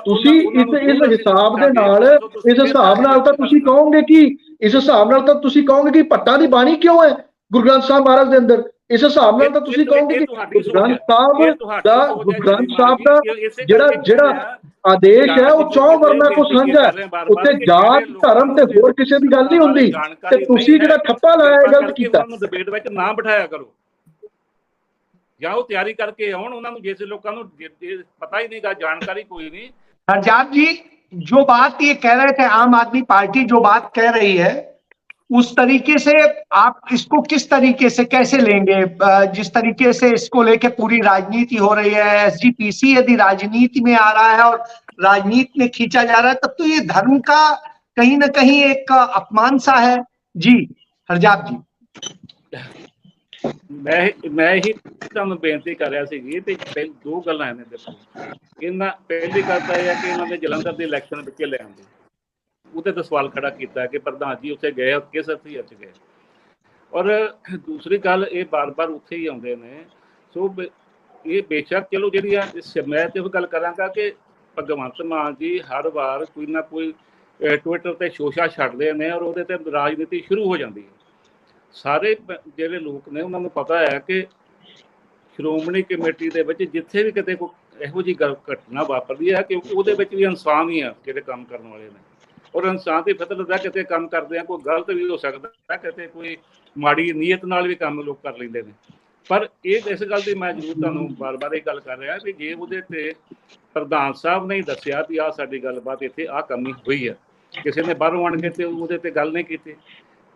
[SPEAKER 3] ਤੁਸੀਂ ਇਸ ਹਿਸਾਬ ਦੇ ਨਾਲ, ਇਸ ਹਿਸਾਬ ਨਾਲ ਤਾਂ ਤੁਸੀਂ ਕਹੋਗੇ ਕਿ, ਇਸ ਹਿਸਾਬ ਨਾਲ ਤਾਂ ਤੁਸੀਂ ਕਹੋਗੇ ਕਿ ਭੱਟਾਂ ਦੀ ਬਾਣੀ ਕਿਉਂ ਹੈ ਗੁਰੂ ਗ੍ਰੰਥ ਸਾਹਿਬ ਮਹਾਰਾਜ ਦੇ ਅੰਦਰ। ਇਸ ਹਿਸਾਬ ਨਾਲ ਤਾਂ ਤੁਸੀਂ ਕਹੋਗੇ ਕਿ ਗੁਰੂ ਗ੍ਰੰਥ ਸਾਹਿਬ ਦਾ ਜਿਹੜਾ ਆਦੇਸ਼ ਹੈ ਉਹ 4 ਵਰਨਾ ਕੋ ਸਾਂਝਾ ਹੈ, ਉੱਥੇ ਜਾਤ ਧਰਮ ਤੇ ਹੋਰ ਕਿਸੇ ਦੀ ਗੱਲ ਨਹੀਂ ਹੁੰਦੀ, ਤੇ ਤੁਸੀਂ ਜਿਹੜਾ ਠੱਪਾ ਲਾਇਆ ਗਲਤ ਕੀਤਾ।
[SPEAKER 2] ਡਿਬੇਟ ਵਿੱਚ ਨਾ ਬਿਠਾਇਆ ਕਰੋ, ਜਾਂ ਉਹ ਤਿਆਰੀ ਕਰਕੇ ਆਉਣ, ਉਹਨਾਂ ਨੂੰ ਜਿਸ ਲੋਕਾਂ ਨੂੰ ਪਤਾ ਹੀ ਨਹੀਂਗਾ, ਜਾਣਕਾਰੀ ਕੋਈ नहीं।
[SPEAKER 6] हरजाप जी, जो बात ये कह रहे थे, आम आदमी पार्टी जो बात कह रही है, उस तरीके से आप इसको किस तरीके से कैसे लेंगे? जिस तरीके से इसको लेके पूरी राजनीति हो रही है, SGPC यदि राजनीति में आ रहा है और राजनीति में खींचा जा रहा है, तब तो ये धर्म का कहीं ना कहीं एक अपमान सा है। जी हरजाप जी,
[SPEAKER 2] मैं ही ਤੁਹਾਨੂੰ ਬੇਨਤੀ ਕਰ ਰਿਹਾ ਸੀ ਤੇ ਦੋ ਗੱਲਾਂ ਨੇ। ਦੇਖੋ, ਇਹਨਾਂ ਪਹਿਲੀ ਗੱਲ ਤਾਂ ਇਹ ਹੈ ਕਿ ਇਹਨਾਂ ਨੇ ਜਲੰਧਰ ਦੇ ਇਲੈਕਸ਼ਨ ਵਿੱਚ ਲੈ ਆਂਦੇ, ਉਹਦੇ ਤੇ ਸਵਾਲ ਖੜਾ ਕੀਤਾ ਕਿ ਪ੍ਰਧਾਨ ਜੀ ਉੱਥੇ ਗਏ, ਕਿਸ ਹਥਿਆਰ 'ਚ ਗਏ। ਔਰ ਦੂਸਰੀ ਗੱਲ, ਇਹ ਬਾਰ-ਬਾਰ ਉੱਥੇ ਹੀ ਆਉਂਦੇ ਨੇ। ਸੋ ਇਹ ਬੇਸ਼ੱਕ ਚਲੋ ਜਿਹੜੀ ਆ, ਮੈਂ ਤੇ ਉਹ ਗੱਲ ਕਰਾਂਗਾ ਕਿ ਭਗਵੰਤ ਮਾਨ ਜੀ ਹਰ ਵਾਰ ਕੋਈ ਨਾ ਕੋਈ ਟਵਿੱਟਰ ਤੇ ਸ਼ੋਸ਼ਾ ਛੱਡਦੇ ਨੇ ਔਰ ਉਹਦੇ ਤੇ ਰਾਜਨੀਤੀ ਸ਼ੁਰੂ ਹੋ ਜਾਂਦੀ ਹੈ। ਸਾਰੇ ਜਿਹੜੇ ਲੋਕ ਨੇ ਉਹਨਾਂ ਨੂੰ ਪਤਾ ਹੈ ਕਿ ਸ਼੍ਰੋਮਣੀ ਕਮੇਟੀ ਦੇ ਵਿੱਚ ਜਿੱਥੇ ਵੀ ਕਿਤੇ ਕੋਈ ਇਹੋ ਜਿਹੀ ਗੱਲ ਘਟਨਾ ਵਾਪਰਦੀ ਹੈ, ਕਿਉਂਕਿ ਉਹਦੇ ਵਿੱਚ ਵੀ ਇਨਸਾਨ ਹੀ ਆ ਜਿਹੜੇ ਕੰਮ ਕਰਨ ਵਾਲੇ ਨੇ, ਔਰ ਇਨਸਾਨ ਦੀ ਫਿਤਰਤ ਹੈ ਕਿਤੇ ਕੰਮ ਕਰਦੇ ਆ ਕੋਈ ਗਲਤ ਵੀ ਹੋ ਸਕਦਾ, ਕਿਤੇ ਕੋਈ ਮਾੜੀ ਨੀਅਤ ਨਾਲ ਵੀ ਕੰਮ ਲੋਕ ਕਰ ਲੈਂਦੇ ਨੇ। ਪਰ ਇਹ ਇਸ ਗੱਲ ਦੀ ਮੈਂ ਜ਼ਰੂਰ ਤੁਹਾਨੂੰ ਬਾਰ-ਬਾਰ ਇਹ ਗੱਲ ਕਰ ਰਿਹਾ ਕਿ ਜੇ ਉਹਦੇ ਤੇ ਪ੍ਰਧਾਨ ਸਾਹਿਬ ਨੇ ਦੱਸਿਆ ਵੀ ਆਹ ਸਾਡੀ ਗੱਲਬਾਤ ਇੱਥੇ ਆਹ ਕਮੀ ਹੋਈ ਹੈ, ਕਿਸੇ ਨੇ ਬਾਹਰੋਂ ਆਣ ਕੇ ਤੇ ਉਹਦੇ ਤੇ ਗੱਲ ਨਹੀਂ ਕੀਤੀ,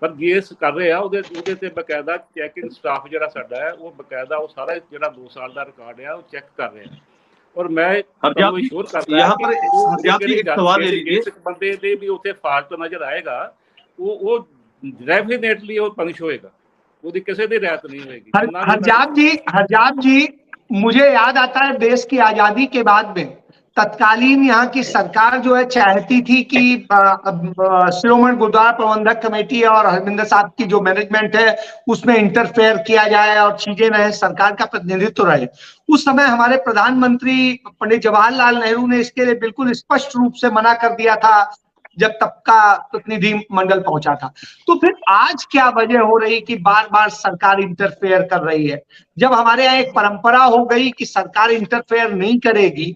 [SPEAKER 2] ਪਰ ਜੇ ਕਰ ਰਹੇ ਆ ਉਹਦੇ ਤੇ ਬਕਾਇਦਾ ਚੈਕਿੰਗ ਸਟਾਫ ਜਿਹੜਾ ਸਾਡਾ ਹੈ, ਉਹ ਬਕਾਇਦਾ ਉਹ ਸਾਰਾ ਜਿਹੜਾ 2 ਸਾਲ ਦਾ ਰਿਕਾਰਡ ਹੈ ਉਹ ਚੈੱਕ ਕਰ ਰਿਹਾ। और मैं श्योर करता
[SPEAKER 1] यहाँ पर एक सवाल ले लीजिए,
[SPEAKER 2] जिस बंदे दे भी उसे फाल्ट नजर आएगा वो डेफिनेटली वो पनिश होएगा, वो किसी दी रियायत नहीं होगी।
[SPEAKER 6] हरजाप जी, मुझे याद आता है देश की आजादी के बाद में तत्कालीन यहाँ की सरकार जो है चाहती थी कि श्रोमणी गुरुद्वारा प्रबंधक कमेटी और हरमिंदर साहब की जो मैनेजमेंट है उसमें इंटरफेयर किया जाए और चीजें रहे, सरकार का प्रतिनिधित्व रहे। उस समय हमारे प्रधानमंत्री पंडित जवाहरलाल नेहरू ने इसके लिए बिल्कुल स्पष्ट रूप से मना कर दिया था जब तब का प्रतिनिधि मंडल पहुंचा था। तो फिर आज क्या वजह हो रही कि बार बार सरकार इंटरफेयर कर रही है? जब हमारे यहाँ एक परंपरा हो गई कि सरकार इंटरफेयर नहीं करेगी,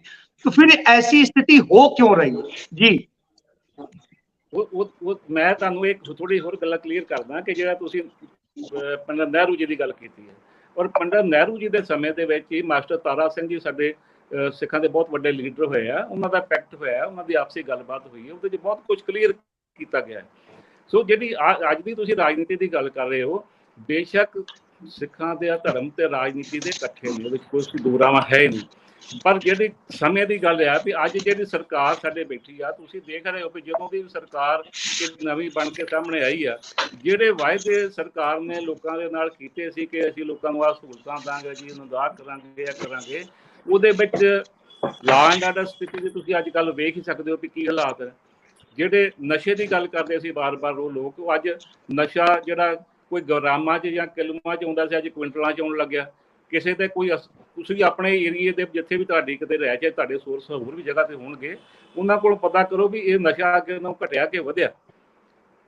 [SPEAKER 6] तो फिर ऐसी स्थिति हो क्यों रही है? जी
[SPEAKER 2] मैं ਤੁਹਾਨੂੰ ਇੱਕ ਥੋੜੀ ਹੋਰ ਗੱਲ ਕਲੀਅਰ ਕਰਦਾ ਕਿ ਜਿਹੜਾ ਤੁਸੀਂ ਪੰਡਿਤ ਨਹਿਰੂ ਜੀ ਦੀ ਗੱਲ ਕੀਤੀ ਹੈ, ਔਰ ਪੰਡਿਤ ਨਹਿਰੂ ਜੀ ਦੇ ਸਮੇਂ ਦੇ ਵਿੱਚ ਹੀ ਮਾਸਟਰ ਤਾਰਾ ਸਿੰਘ ਜੀ ਸਾਡੇ ਸਿੱਖਾਂ ਦੇ ਬਹੁਤ ਵੱਡੇ ਲੀਡਰ ਹੋਏ ਆ, ਉਹਨਾਂ ਦਾ ਪੈਕਟ ਹੋਇਆ, ਉਹਨਾਂ ਦੀ ਆਪਸੀ ਗੱਲਬਾਤ ਹੋਈ ਹੈ, ਉਹਦੇ 'ਚ ਬਹੁਤ ਕੁਝ ਕਲੀਅਰ ਕੀਤਾ ਗਿਆ ਹੈ। ਸੋ ਜਿਹੜੀ ਅੱਜ ਦੀ ਤੁਸੀਂ ਰਾਜਨੀਤੀ ਦੀ ਗੱਲ ਕਰ ਰਹੇ ਹੋ, ਬੇਸ਼ੱਕ ਸਿੱਖਾਂ ਦੇ ਧਰਮ ਤੇ ਰਾਜਨੀਤੀ ਦੇ ਇਕੱਠੇ ਨੇ, ਉਹਦੇ ਵਿੱਚ ਕੋਈ ਦੋਰਾਵਾ ਹੈ ਨਹੀਂ, ਪਰ ਜਿਹੜੀ ਸਮੇਂ ਦੀ ਗੱਲ ਆ ਵੀ ਅੱਜ ਜਿਹੜੀ ਸਰਕਾਰ ਸਾਡੇ ਬੈਠੀ ਆ, ਤੁਸੀਂ ਦੇਖ ਰਹੇ ਹੋ ਵੀ ਜਦੋਂ ਦੀ ਸਰਕਾਰ ਨਵੀਂ ਬਣ ਕੇ ਸਾਹਮਣੇ ਆਈ ਆ, ਜਿਹੜੇ ਵਾਅਦੇ ਸਰਕਾਰ ਨੇ ਲੋਕਾਂ ਦੇ ਨਾਲ ਕੀਤੇ ਸੀ ਕਿ ਅਸੀਂ ਲੋਕਾਂ ਨੂੰ ਆਹ ਸਹੂਲਤਾਂ ਦਾਂਗੇ ਜੀ, ਉਹਨੂੰ ਦਾਅ ਕਰਾਂਗੇ, ਇਹ ਕਰਾਂਗੇ, ਉਹਦੇ ਵਿੱਚ ਲਾ ਐਂਡ ਆਰਡਰ ਸਥਿਤੀ ਦੀ ਤੁਸੀਂ ਅੱਜ ਕੱਲ ਵੇਖ ਹੀ ਸਕਦੇ ਹੋ ਕਿ ਕੀ ਹਾਲਾਤ ਹੈ। ਜਿਹੜੇ ਨਸ਼ੇ ਦੀ ਗੱਲ ਕਰਦੇ ਸੀ ਬਾਰ-ਬਾਰ ਉਹ ਲੋਕ, ਉਹ ਅੱਜ ਨਸ਼ਾ ਜਿਹੜਾ ਕੋਈ ਗ੍ਰਾਮਾਂ 'ਚ ਜਾਂ ਕਿਲੋਆਂ 'ਚ ਆਉਂਦਾ ਸੀ, ਅੱਜ ਕੁਇੰਟਲਾਂ 'ਚ ਆਉਣ ਲੱਗਿਆ। ਕਿਸੇ ਤੇ ਕੋਈ ਤੁਸੀਂ ਆਪਣੇ ਏਰੀਏ ਦੇ ਜਿੱਥੇ ਵੀ ਤੁਹਾਡੀ ਕਿਤੇ ਰਹਿ ਜਾਏ, ਤੁਹਾਡੇ ਸੋਰਸ ਹੋਰ ਵੀ ਜਗ੍ਹਾ ਤੇ ਹੋਣਗੇ, ਉਹਨਾਂ ਕੋਲ ਪਤਾ ਕਰੋ ਵੀ ਇਹ ਨਸ਼ਾ ਅੱਗੇ ਨਾਲੋਂ ਘਟਿਆ ਕਿ ਵਧਿਆ।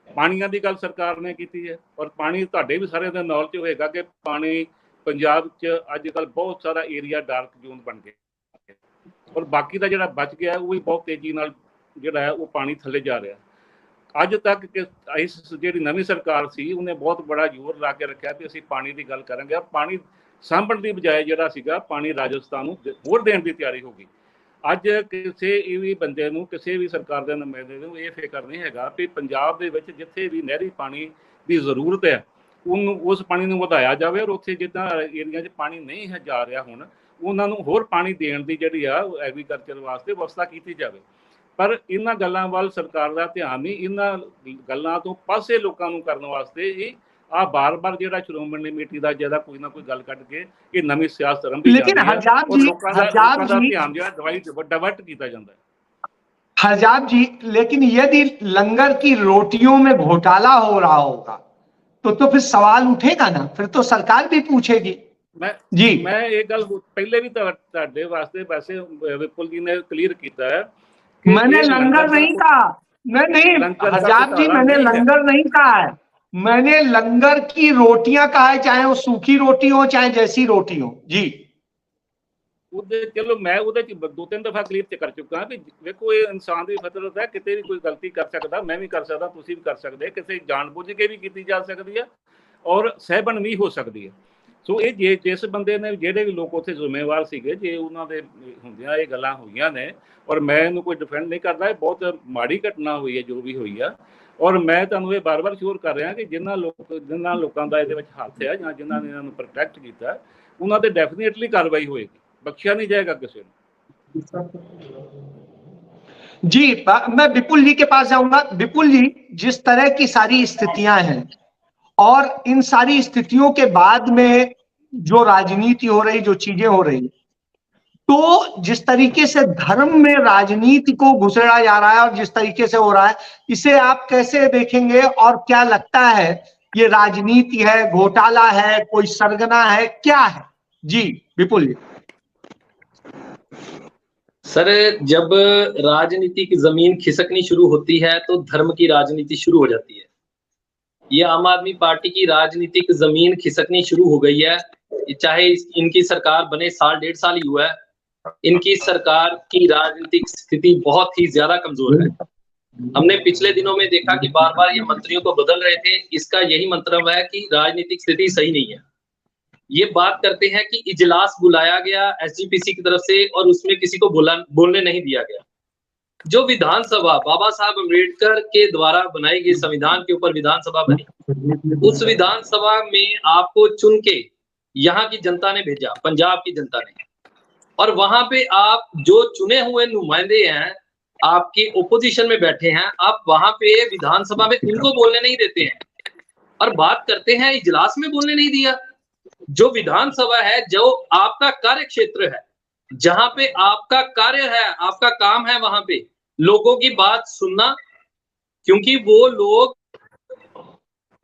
[SPEAKER 2] ਪਾਣੀਆਂ ਦੀ ਗੱਲ ਸਰਕਾਰ ਨੇ ਕੀਤੀ ਹੈ, ਔਰ ਪਾਣੀ ਤੁਹਾਡੇ ਵੀ ਸਾਰਿਆਂ ਦੇ ਨੌਲੇਜ ਹੋਏਗਾ ਕਿ ਪਾਣੀ ਪੰਜਾਬ 'ਚ ਅੱਜ ਕੱਲ੍ਹ ਬਹੁਤ ਸਾਰਾ ਏਰੀਆ ਡਾਰਕ ਜ਼ੋਨ ਬਣ ਗਿਆ, ਔਰ ਬਾਕੀ ਦਾ ਜਿਹੜਾ ਬਚ ਗਿਆ ਉਹ ਵੀ ਬਹੁਤ ਤੇਜ਼ੀ ਨਾਲ ਜਿਹੜਾ ਹੈ ਉਹ ਪਾਣੀ ਥੱਲੇ ਜਾ ਰਿਹਾ। ਅੱਜ ਤੱਕ ਇਸ ਜਿਹੜੀ ਨਵੀਂ ਸਰਕਾਰ ਸੀ ਉਹਨੇ ਬਹੁਤ ਬੜਾ ਜ਼ੋਰ ਲਾ ਕੇ ਰੱਖਿਆ ਕਿ ਅਸੀਂ ਪਾਣੀ ਦੀ ਗੱਲ ਕਰਾਂਗੇ। ਪਾਣੀ ਸਾਂਭਣ ਦੀ ਬਜਾਏ ਜਿਹੜਾ ਸੀਗਾ ਪਾਣੀ ਰਾਜਸਥਾਨ ਨੂੰ ਹੋਰ ਦੇਣ ਦੀ ਤਿਆਰੀ ਹੋ ਗਈ। ਅੱਜ ਕਿਸੇ ਵੀ ਬੰਦੇ ਨੂੰ, ਕਿਸੇ ਵੀ ਸਰਕਾਰ ਦੇ ਨੁਮਾਇੰਦੇ ਨੂੰ ਇਹ ਫਿਕਰ ਨਹੀਂ ਹੈਗਾ ਕਿ ਪੰਜਾਬ ਦੇ ਵਿੱਚ ਜਿੱਥੇ ਵੀ ਨਹਿਰੀ ਪਾਣੀ ਦੀ ਜ਼ਰੂਰਤ ਹੈ ਉਹਨੂੰ, ਉਸ ਪਾਣੀ ਨੂੰ ਵਧਾਇਆ ਜਾਵੇ, ਔਰ ਉੱਥੇ ਜਿੱਦਾਂ ਏਰੀਆ 'ਚ ਪਾਣੀ ਨਹੀਂ ਹੈ ਜਾ ਰਿਹਾ ਹੁਣ, ਉਹਨਾਂ ਨੂੰ ਹੋਰ ਪਾਣੀ ਦੇਣ ਦੀ ਜਿਹੜੀ ਆ ਐਗਰੀਕਲਚਰ ਵਾਸਤੇ ਵਿਵਸਥਾ ਕੀਤੀ ਜਾਵੇ। ਪਰ ਇਹਨਾਂ ਗੱਲਾਂ ਵੱਲ ਸਰਕਾਰ ਦਾ ਧਿਆਨ ਨਹੀਂ। ਇਹਨਾਂ ਗੱਲਾਂ ਤੋਂ ਪਾਸੇ ਲੋਕਾਂ ਨੂੰ ਕਰਨ ਵਾਸਤੇ ਇਹ ਆ ਬਾਰ-ਬਾਰ ਜਿਹੜਾ ਸ਼੍ਰੋਮਣੀ ਕਮੇਟੀ ਦਾ ਜਿਹੜਾ ਕੋਈ ਨਾ ਕੋਈ ਗੱਲ ਕੱਢ ਕੇ ਇਹ ਨਵੀਂ ਸਿਆਸਤ ਆਰੰਭੀ ਜਾਂਦੀ ਹੈ, ਔਰ ਲੋਕਾਂ ਦਾ ਧਿਆਨ ਜਿਹੜਾ ਡਾਇਵਰਟ ਕੀਤਾ ਜਾਂਦਾ है।
[SPEAKER 6] हरजाब जी, लेकिन यदि लंगर की रोटियों में घोटाला हो रहा होगा तो फिर सवाल उठेगा ना, फिर तो सरकार भी पूछेगी। मैं
[SPEAKER 2] एक गल पहले भी ਤੁਹਾਡੇ ਵਾਸਤੇ वैसे विपुल जी ने क्लियर किया है।
[SPEAKER 6] मैंने लंगर नहीं कहा, नहीं हरजाब जी, मैंने लंगर नहीं कहा है, मैंने लंगर की रोटियां कहा है, चाहे वो सूखी रोटी हो चाहे जैसी रोटी हो जी।
[SPEAKER 2] चलो मैं वो 2-3 दफा क्लियर कर चुका कि देखो ये इंसान की फितरत है, कितने भी कोई गलती कर सकता, मैं भी कर सकता, तुसी भी कर सकते, किसी जानबूझ के भी की जा सकती है और सहबन भी हो सकती है। सो ये जिस बंदे ने ਜਿਹੜੇ ਵੀ ਲੋਕ ਉੱਥੇ ਜ਼ਿੰਮੇਵਾਰ ਸੀਗੇ, ਜੇ ਉਹਨਾਂ ਦੇ ਹੁੰਦਿਆਂ ਇਹ ਗੱਲਾਂ ਹੋਈਆਂ ਨੇ, ਔਰ ਮੈਂ ਇਹਨੂੰ ਕੋਈ ਡਿਫੈਂਡ ਨਹੀਂ ਕਰਦਾ, ਇਹ ਬਹੁਤ ਮਾੜੀ ਘਟਨਾ ਹੋਈ ਹੈ ਜੋ ਵੀ ਹੋਈ ਆ। ਔਰ ਮੈਂ ਤੁਹਾਨੂੰ ਇਹ ਬਾਰ-ਬਾਰ ਸ਼ੋਰ ਕਰ ਰਿਹਾ ਕਿ ਜਿਨ੍ਹਾਂ ਲੋਕਾਂ ਦਾ ਇਹਦੇ ਵਿੱਚ ਹੱਥ ਹੈ ਜਾਂ ਜਿਨ੍ਹਾਂ ਨੇ ਇਹਨਾਂ ਨੂੰ ਪ੍ਰੋਟੈਕਟ ਕੀਤਾ, ਉਹਨਾਂ ਤੇ ਡੈਫੀਨੇਟਲੀ ਕਾਰਵਾਈ ਹੋਏਗੀ, बख्शा नहीं जाएगा किसी को।
[SPEAKER 6] जी, मैं विपुल जी के पास जाऊंगा। विपुल जी, जिस तरह की सारी स्थितियां हैं और इन सारी स्थितियों के बाद में जो राजनीति हो रही, जो चीजें हो रही, तो जिस तरीके से धर्म में राजनीति को घुसेड़ा जा रहा है और जिस तरीके से हो रहा है, इसे आप कैसे देखेंगे और क्या लगता है ये राजनीति है, घोटाला है, कोई सरगना है, क्या है? जी विपुल जी।
[SPEAKER 5] सर, जब राजनीति की जमीन खिसकनी शुरू होती है तो धर्म की राजनीति शुरू हो जाती है। ये आम आदमी पार्टी की राजनीतिक जमीन खिसकनी शुरू हो गई है, चाहे इनकी सरकार बने 1.5 साल ही हुआ है। इनकी सरकार की राजनीतिक स्थिति बहुत ही ज्यादा कमजोर है। हमने पिछले दिनों में देखा कि बार बार ये मंत्रियों को बदल रहे थे। इसका यही मतलब है कि राजनीतिक स्थिति सही नहीं है। ये बात करते हैं कि इजलास बुलाया गया एसजीपीसी की तरफ से और उसमें किसी को बोलने नहीं दिया गया। जो विधानसभा बाबा साहब अम्बेडकर के द्वारा बनाई गई संविधान के ऊपर विधानसभा बनी, उस विधानसभा में आपको चुन के यहाँ की जनता ने भेजा, पंजाब की जनता ने, और वहां पे आप जो चुने हुए नुमाइंदे हैं, आपके ओपोजिशन में बैठे हैं, आप वहां पे विधानसभा में उनको बोलने नहीं देते हैं और बात करते हैं इजलास में बोलने नहीं दिया। जो विधानसभा है, जो आपका कार्य क्षेत्र है, जहां पे आपका कार्य है, आपका काम है, वहां पे लोगों की बात सुनना, क्योंकि वो लोग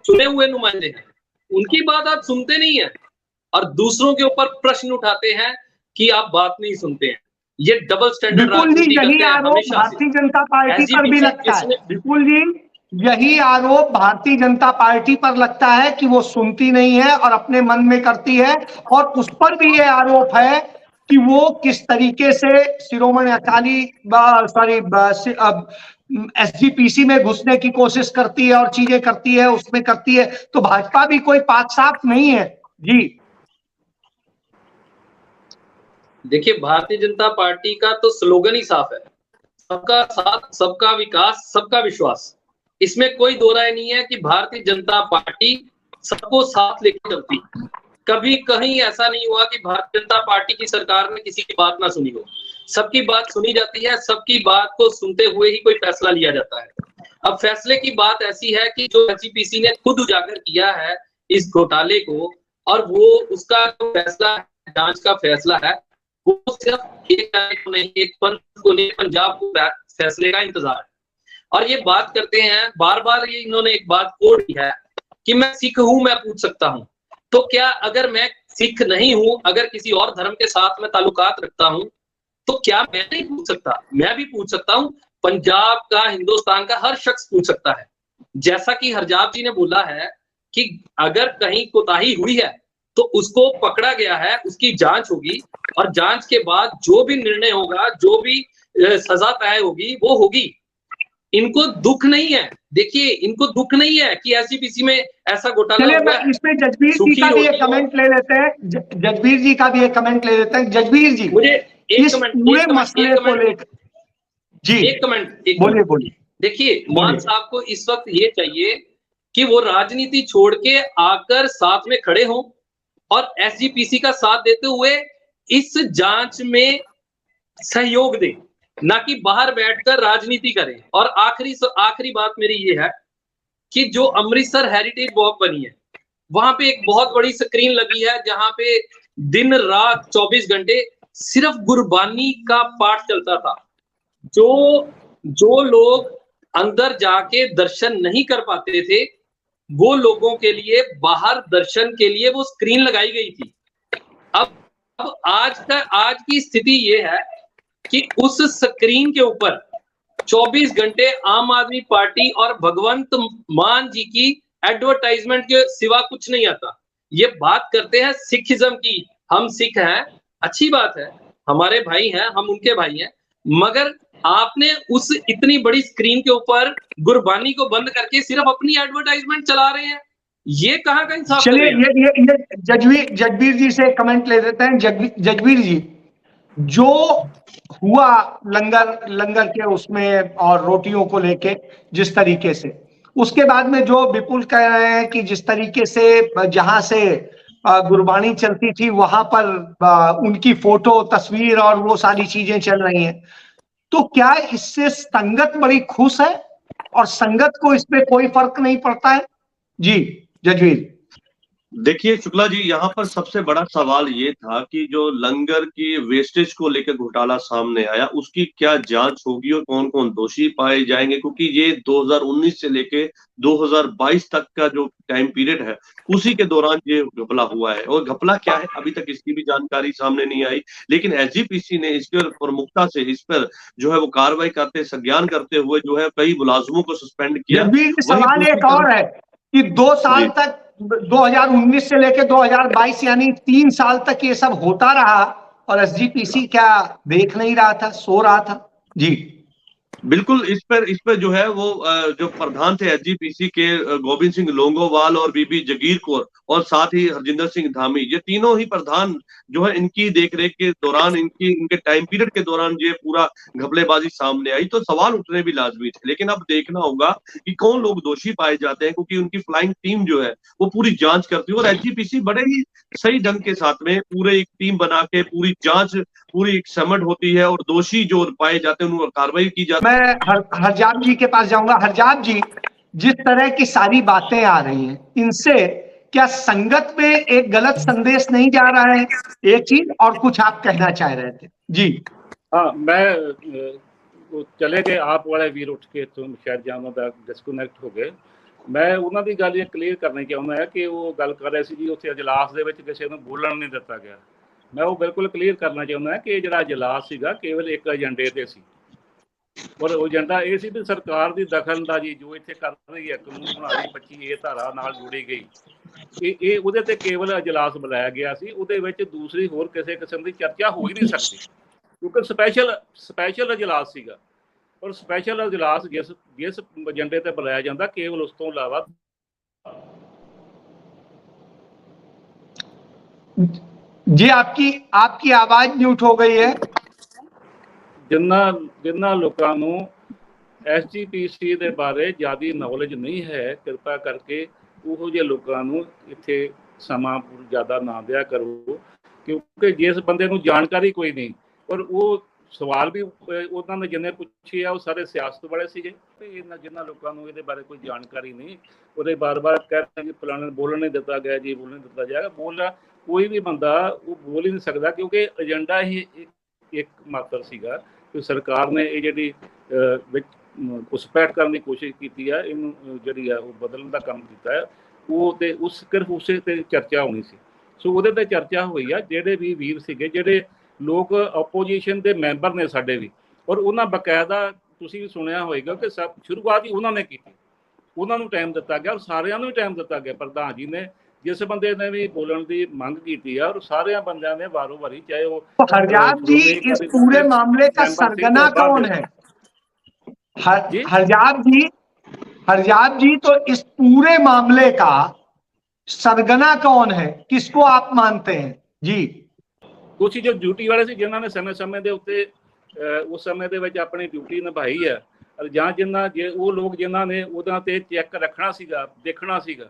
[SPEAKER 5] चुने हुए नुमाइंदे हैं, उनकी बात आप सुनते नहीं है और दूसरों के ऊपर प्रश्न उठाते हैं कि आप बात नहीं सुनते हैं। ये डबल स्टैंडर्ड राजनीति करते हैं हमेशा।
[SPEAKER 6] भारतीय जनता पार्टी पर भी लगता है विपुल जी, यही आरोप भारतीय जनता पार्टी पर लगता है कि वो सुनती नहीं है और अपने मन में करती है, और उस पर भी ये आरोप है कि वो किस तरीके से शिरोमणि अकाली एसजीपीसी में घुसने की कोशिश करती है और चीजें करती है, उसमें करती है। तो भाजपा भी कोई पाक साफ नहीं है जी।
[SPEAKER 5] देखिए, भारतीय जनता पार्टी का तो स्लोगन ही साफ है, सबका साथ, सबका विकास, सबका विश्वास। इसमें कोई दो राय नहीं है कि भारतीय जनता पार्टी सबको साथ लेकर चलती। कभी कहीं ऐसा नहीं हुआ कि भारतीय जनता पार्टी की सरकार ने किसी की बात ना सुनी हो। सबकी बात सुनी जाती है, सबकी बात को सुनते हुए ही कोई फैसला लिया जाता है। अब फैसले की बात ऐसी है कि जो एसजीपीसी ने खुद उजागर किया है इस घोटाले को, और वो उसका जो फैसला, जांच का फैसला है, वो सिर्फ एक को नहीं, एक पंथ को नहीं, पंजाब को फैसले का इंतजार है। और ये बात करते हैं बार बार, ये इन्होंने एक बात कोड की है कि मैं सिख हूं, मैं पूछ सकता हूं। तो क्या अगर मैं सिख नहीं हूं, अगर किसी और धर्म के साथ मैं ताल्लुकात रखता हूं, तो क्या मैं नहीं पूछ सकता? मैं भी पूछ सकता हूं, पंजाब का, हिंदुस्तान का हर शख्स पूछ सकता है। जैसा कि हरजाब जी ने बोला है कि अगर कहीं कोताही हुई है तो उसको पकड़ा गया है, उसकी जांच होगी, और जांच के बाद जो भी निर्णय होगा, जो भी सजा तय होगी, वो होगी। इनको दुख नहीं है, देखिए इनको दुख नहीं है कि एसजीपीसी में ऐसा घोटाला हुआ है।
[SPEAKER 6] इसमें जजबीर जी का भी एक कमेंट ले लेते हैं, जजबीर जी का भी एक कमेंट ले लेते हैं। जजबीर जी,
[SPEAKER 5] मुझे
[SPEAKER 6] इस पूरे मसले को लेकर जी
[SPEAKER 5] एक कमेंट
[SPEAKER 6] बोलिए।
[SPEAKER 5] देखिए, मान साहब को इस वक्त ये चाहिए कि वो राजनीति छोड़ के आकर साथ में खड़े हों और एसजीपीसी का साथ देते हुए इस जांच में सहयोग दें, ना कि बाहर बैठकर राजनीति करें। और आखिरी बात मेरी ये है कि जो अमृतसर हेरिटेज वॉक बनी है, वहां पे एक बहुत बड़ी स्क्रीन लगी है जहां पे दिन रात 24 घंटे सिर्फ गुरबानी का पाठ चलता था। जो लोग अंदर जाके दर्शन नहीं कर पाते थे, वो लोगों के लिए बाहर दर्शन के लिए वो स्क्रीन लगाई गई थी। अब आज की स्थिति ये है कि उस स्क्रीन के ऊपर 24 घंटे आम आदमी पार्टी और भगवंत मान जी की एडवर्टाइजमेंट के सिवा कुछ नहीं आता। ये बात करते हैं सिखिज्म की, हम सिख हैं, अच्छी बात है, हमारे भाई हैं, हम उनके भाई हैं, मगर आपने उस इतनी बड़ी स्क्रीन के ऊपर गुरबानी को बंद करके सिर्फ अपनी एडवर्टाइजमेंट चला रहे हैं। ये कहाँ का इंसाफ?
[SPEAKER 6] चलिए ये जजबीर जी से कमेंट ले देते हैं। जजबीर जी, जो हुआ लंगर के उसमें और रोटियों को लेके जिस तरीके से, उसके बाद में जो विपुल कह रहे हैं कि जिस तरीके से जहां से गुरबानी चलती थी वहां पर उनकी फोटो, तस्वीर और वो सारी चीजें चल रही हैं, तो क्या इससे संगत बड़ी खुश है और संगत को इसमें कोई फर्क नहीं पड़ता है? जी जजवीर।
[SPEAKER 1] देखिए शुक्ला जी, यहाँ पर सबसे बड़ा सवाल ये था कि जो लंगर की वेस्टेज को लेकर घोटाला सामने आया, उसकी क्या जांच होगी और कौन कौन दोषी पाए जाएंगे, क्योंकि ये 2019 से लेके 2022 तक का जो टाइम पीरियड है, उसी के दौरान ये घपला हुआ है। और घपला क्या है अभी तक इसकी भी जानकारी सामने नहीं आई, लेकिन एसजीपीसी ने इस पर प्रमुखता से इस पर जो है वो कार्रवाई करते, संज्ञान करते हुए जो है कई मुलाजमों को सस्पेंड किया।
[SPEAKER 6] सवाल एक और है कि 2 साल तक 2019 से लेकर 2022 यानी 3 साल तक ये सब होता रहा और एसजीपीसी क्या देख नहीं रहा था, सो रहा था? जी
[SPEAKER 1] बिल्कुल, इस पर जो है वो जो प्रधान थे एसजीपीसी के, गोविंद सिंह लोंगोवाल और बीबी जगीर कौर और साथ ही हरजिंदर सिंह धामी, ये तीनों ही प्रधान जो है इनकी देखरेख के दौरान, इनके टाइम पीरियड के दौरान ये पूरा घपलेबाजी सामने आई। तो सवाल उठने भी लाजमी थे, लेकिन अब देखना होगा कि कौन लोग दोषी पाए जाते हैं, क्योंकि उनकी फ्लाइंग टीम जो है वो पूरी जांच करती है और एसजीपीसी बड़े ही सही ढंग के साथ में पूरे एक टीम बना के पूरी जांच, पूरी एक समझ होती है और दोषी जो पाए जाते हैं उन कार्रवाई की जाती है।
[SPEAKER 6] मैं हरजाब जी के पास जाऊंगा। हरजाब जी, जिस तरह की सारी बातें आ रही हैं, इनसे क्या संगत में एक गलत संदेश नहीं जा रहा है? एक चीज और कुछ आप कहना चाह रहे थे? जी
[SPEAKER 2] हाँ, मैं चले गए आप वाले वीर उठ के, तुम शायद जाना डिस्कनेक्ट हो गए। मैं ਉਹਨਾਂ ਦੀ ਗੱਲ ਇਹ ਕਲੀਅਰ ਕਰਨੀ ਚਾਹੁੰਦਾ ਹੈ ਕਿ ਉਹ ਗੱਲ ਕਰ ਰਹੇ ਸੀ ਜੀ ਉੱਥੇ ਅਜਲਾਸ ਦੇ ਵਿੱਚ ਕਿਸੇ ਨੂੰ ਬੋਲਣ ਨਹੀਂ ਦਿੱਤਾ ਗਿਆ। ਮੈਂ ਉਹ ਬਿਲਕੁਲ ਕਲੀਅਰ ਕਰਨਾ ਚਾਹੁੰਦਾ ਕਿ ਇਹ ਜਿਹੜਾ ਅਜਲਾਸ ਸੀਗਾ ਕੇਵਲ ਇੱਕ ਏਜੰਡੇ ਤੇ ਸੀ, ਔਰ ਉਹ ਏਜੰਡਾ ਇਹ ਸੀ ਵੀ ਸਰਕਾਰ ਦੀ ਦਖਲਅੰਦਾਜ਼ੀ ਜੋ ਇੱਥੇ ਕਰ ਰਹੀ ਹੈ, ਕਾਨੂੰਨ ਬਣਾ ਰਹੀ 25A ਧਾਰਾ ਨਾਲ ਜੁੜੀ ਗਈ, ਇਹ ਉਹਦੇ ਤੇ ਕੇਵਲ ਅਜਲਾਸ ਬੁਲਾਇਆ ਗਿਆ ਸੀ। ਉਹਦੇ ਵਿੱਚ ਦੂਸਰੀ ਹੋਰ ਕਿਸੇ ਕਿਸਮ ਦੀ ਚਰਚਾ ਹੋ ਹੀ ਨਹੀਂ ਸਕਦੀ, ਕਿਉਂਕਿ ਸਪੈਸ਼ਲ ਅਜਲਾਸ ਸੀਗਾ। और स्पैशल अजलास जिस एजेंडे ते बुलाया जाता, केवल उस तो इलावा
[SPEAKER 6] जी आपकी आवाज म्यूट हो गई है।
[SPEAKER 2] जिन्ना लोगों को एसजीपीसी के बारे ज़्यादा नॉलेज नहीं है, कृपा करके वो जे लोगों को इत्थे समा ज़्यादा ना दिया करो, क्योंकि जिस बंदे को जानकारी कोई नहीं और वो ਸਵਾਲ ਵੀ ਉਹਨਾਂ ਨੇ ਜਿੰਨੇ ਪੁੱਛੇ ਆ ਉਹ ਸਾਰੇ ਸਿਆਸਤ ਵਾਲੇ ਸੀਗੇ, ਜਿਨ੍ਹਾਂ ਲੋਕਾਂ ਨੂੰ ਇਹਦੇ ਬਾਰੇ ਕੋਈ ਜਾਣਕਾਰੀ ਨਹੀਂ, ਉਹਦੇ ਬਾਰ-ਬਾਰ ਕਹਿ ਰਹੇ ਕਿ ਫਲਾਣੇ ਬੋਲਣ ਨਹੀਂ ਦਿੱਤਾ ਗਿਆ ਜੀ, ਬੋਲਣ ਨਹੀਂ ਦਿੱਤਾ ਜਾਏਗਾ। ਬੋਲਣਾ ਕੋਈ ਵੀ ਬੰਦਾ ਉਹ ਬੋਲ ਹੀ ਨਹੀਂ ਸਕਦਾ, ਕਿਉਂਕਿ ਏਜੰਡਾ ਹੀ ਇੱਕ ਮਾਤਰ ਸੀਗਾ ਕਿ ਸਰਕਾਰ ਨੇ ਇਹ ਜਿਹੜੀ ਵਿੱਚ ਘੁਸਪੈਠ ਕਰਨ ਦੀ ਕੋਸ਼ਿਸ਼ ਕੀਤੀ ਆ, ਇਹਨੂੰ ਜਿਹੜੀ ਆ ਉਹ ਬਦਲਣ ਦਾ ਕੰਮ ਕੀਤਾ ਹੈ, ਉਹ ਤੇ ਉਸ ਸਿਰਫ ਉਸੇ ਤੇ ਚਰਚਾ ਹੋਣੀ ਸੀ। ਸੋ ਉਹਦੇ ਤੇ ਚਰਚਾ ਹੋਈ ਆ। ਜਿਹੜੇ ਵੀ ਵੀਰ ਸੀਗੇ, ਜਿਹੜੇ ਲੋਕ ਆਪੋਜੀਸ਼ਨ ਦੇ ਮੈਂਬਰ ਨੇ ਸਾਡੇ ਵੀ, ਔਰ ਉਹਨਾਂ ਬਕਾਇਦਾ ਤੁਸੀਂ ਵੀ ਸੁਣਿਆ ਹੋਏਗਾ ਕਿ ਸਭ ਸ਼ੁਰੂਆਤ ਹੀ ਉਹਨਾਂ ਨੇ ਕੀਤੀ, ਉਹਨਾਂ ਨੂੰ ਟਾਈਮ ਦਿੱਤਾ ਗਿਆ, ਔਰ ਸਾਰਿਆਂ ਨੂੰ ਹੀ ਟਾਈਮ ਦਿੱਤਾ ਗਿਆ। ਪ੍ਰਧਾਨ ਜੀ ਨੇ ਜਿਸ ਬੰਦੇ ने भी बोलने की मांग की थी और सारे बंदे ने वारों वारी, चाहे वो
[SPEAKER 6] हरजाब जी इस पूरे मामले का सरगना कौन है? हरजाब जी तो इस पूरे मामले का सरगना कौन है, किसको आप मानते हैं जी?
[SPEAKER 2] कुछ जो ड्यूटी वाले सी जिन्होंने समय समय के उत्ते उस समय ਦੇ ਵਿੱਚ ਆਪਣੀ ਡਿਊਟੀ ਨਿਭਾਈ ਹੈ, ਜਾਂ ਜਿਨ੍ਹਾਂ ਉਹ ਲੋਕ ਜਿਨ੍ਹਾਂ ਨੇ ਉਹਨਾਂ ਤੇ ਚੈੱਕ ਰੱਖਣਾ ਸੀਗਾ, ਦੇਖਣਾ ਸੀਗਾ,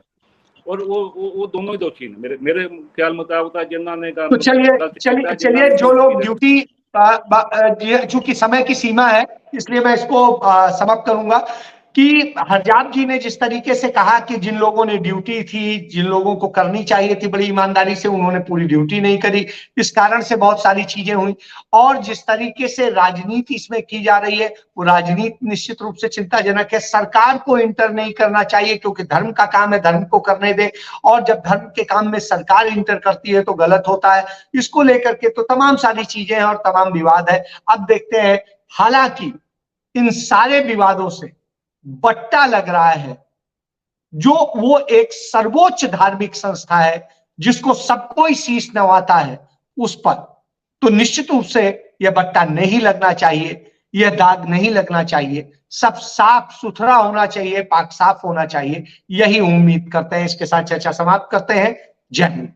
[SPEAKER 2] और वो दोनों ही दोषी हैं मेरे ख्याल मुताबिक। जिन्होंने
[SPEAKER 6] तो चलिए जो लोग ड्यूटी, चूंकि समय की सीमा है इसलिए मैं इसको समाप्त करूंगा कि हरजाब जी ने जिस तरीके से कहा कि जिन लोगों ने ड्यूटी थी, जिन लोगों को करनी चाहिए थी बड़ी ईमानदारी से, उन्होंने पूरी ड्यूटी नहीं करी, इस कारण से बहुत सारी चीजें हुई। और जिस तरीके से राजनीति इसमें की जा रही है, वो राजनीति निश्चित रूप से चिंताजनक है। सरकार को इंटर नहीं करना चाहिए, क्योंकि धर्म का काम है, धर्म को करने दे, और जब धर्म के काम में सरकार इंटर करती है तो गलत होता है। इसको लेकर के तो तमाम सारी चीजें हैं और तमाम विवाद है। अब देखते हैं, हालांकि इन सारे विवादों से बट्टा लग रहा है जो वो एक सर्वोच्च धार्मिक संस्था है जिसको सबको ही शीश नवाता है, उस पर तो निश्चित रूप से यह बट्टा नहीं लगना चाहिए, यह दाग नहीं लगना चाहिए। सब साफ सुथरा होना चाहिए, पाक साफ होना चाहिए, यही उम्मीद करते हैं। इसके साथ चर्चा समाप्त करते हैं। जय हिंद।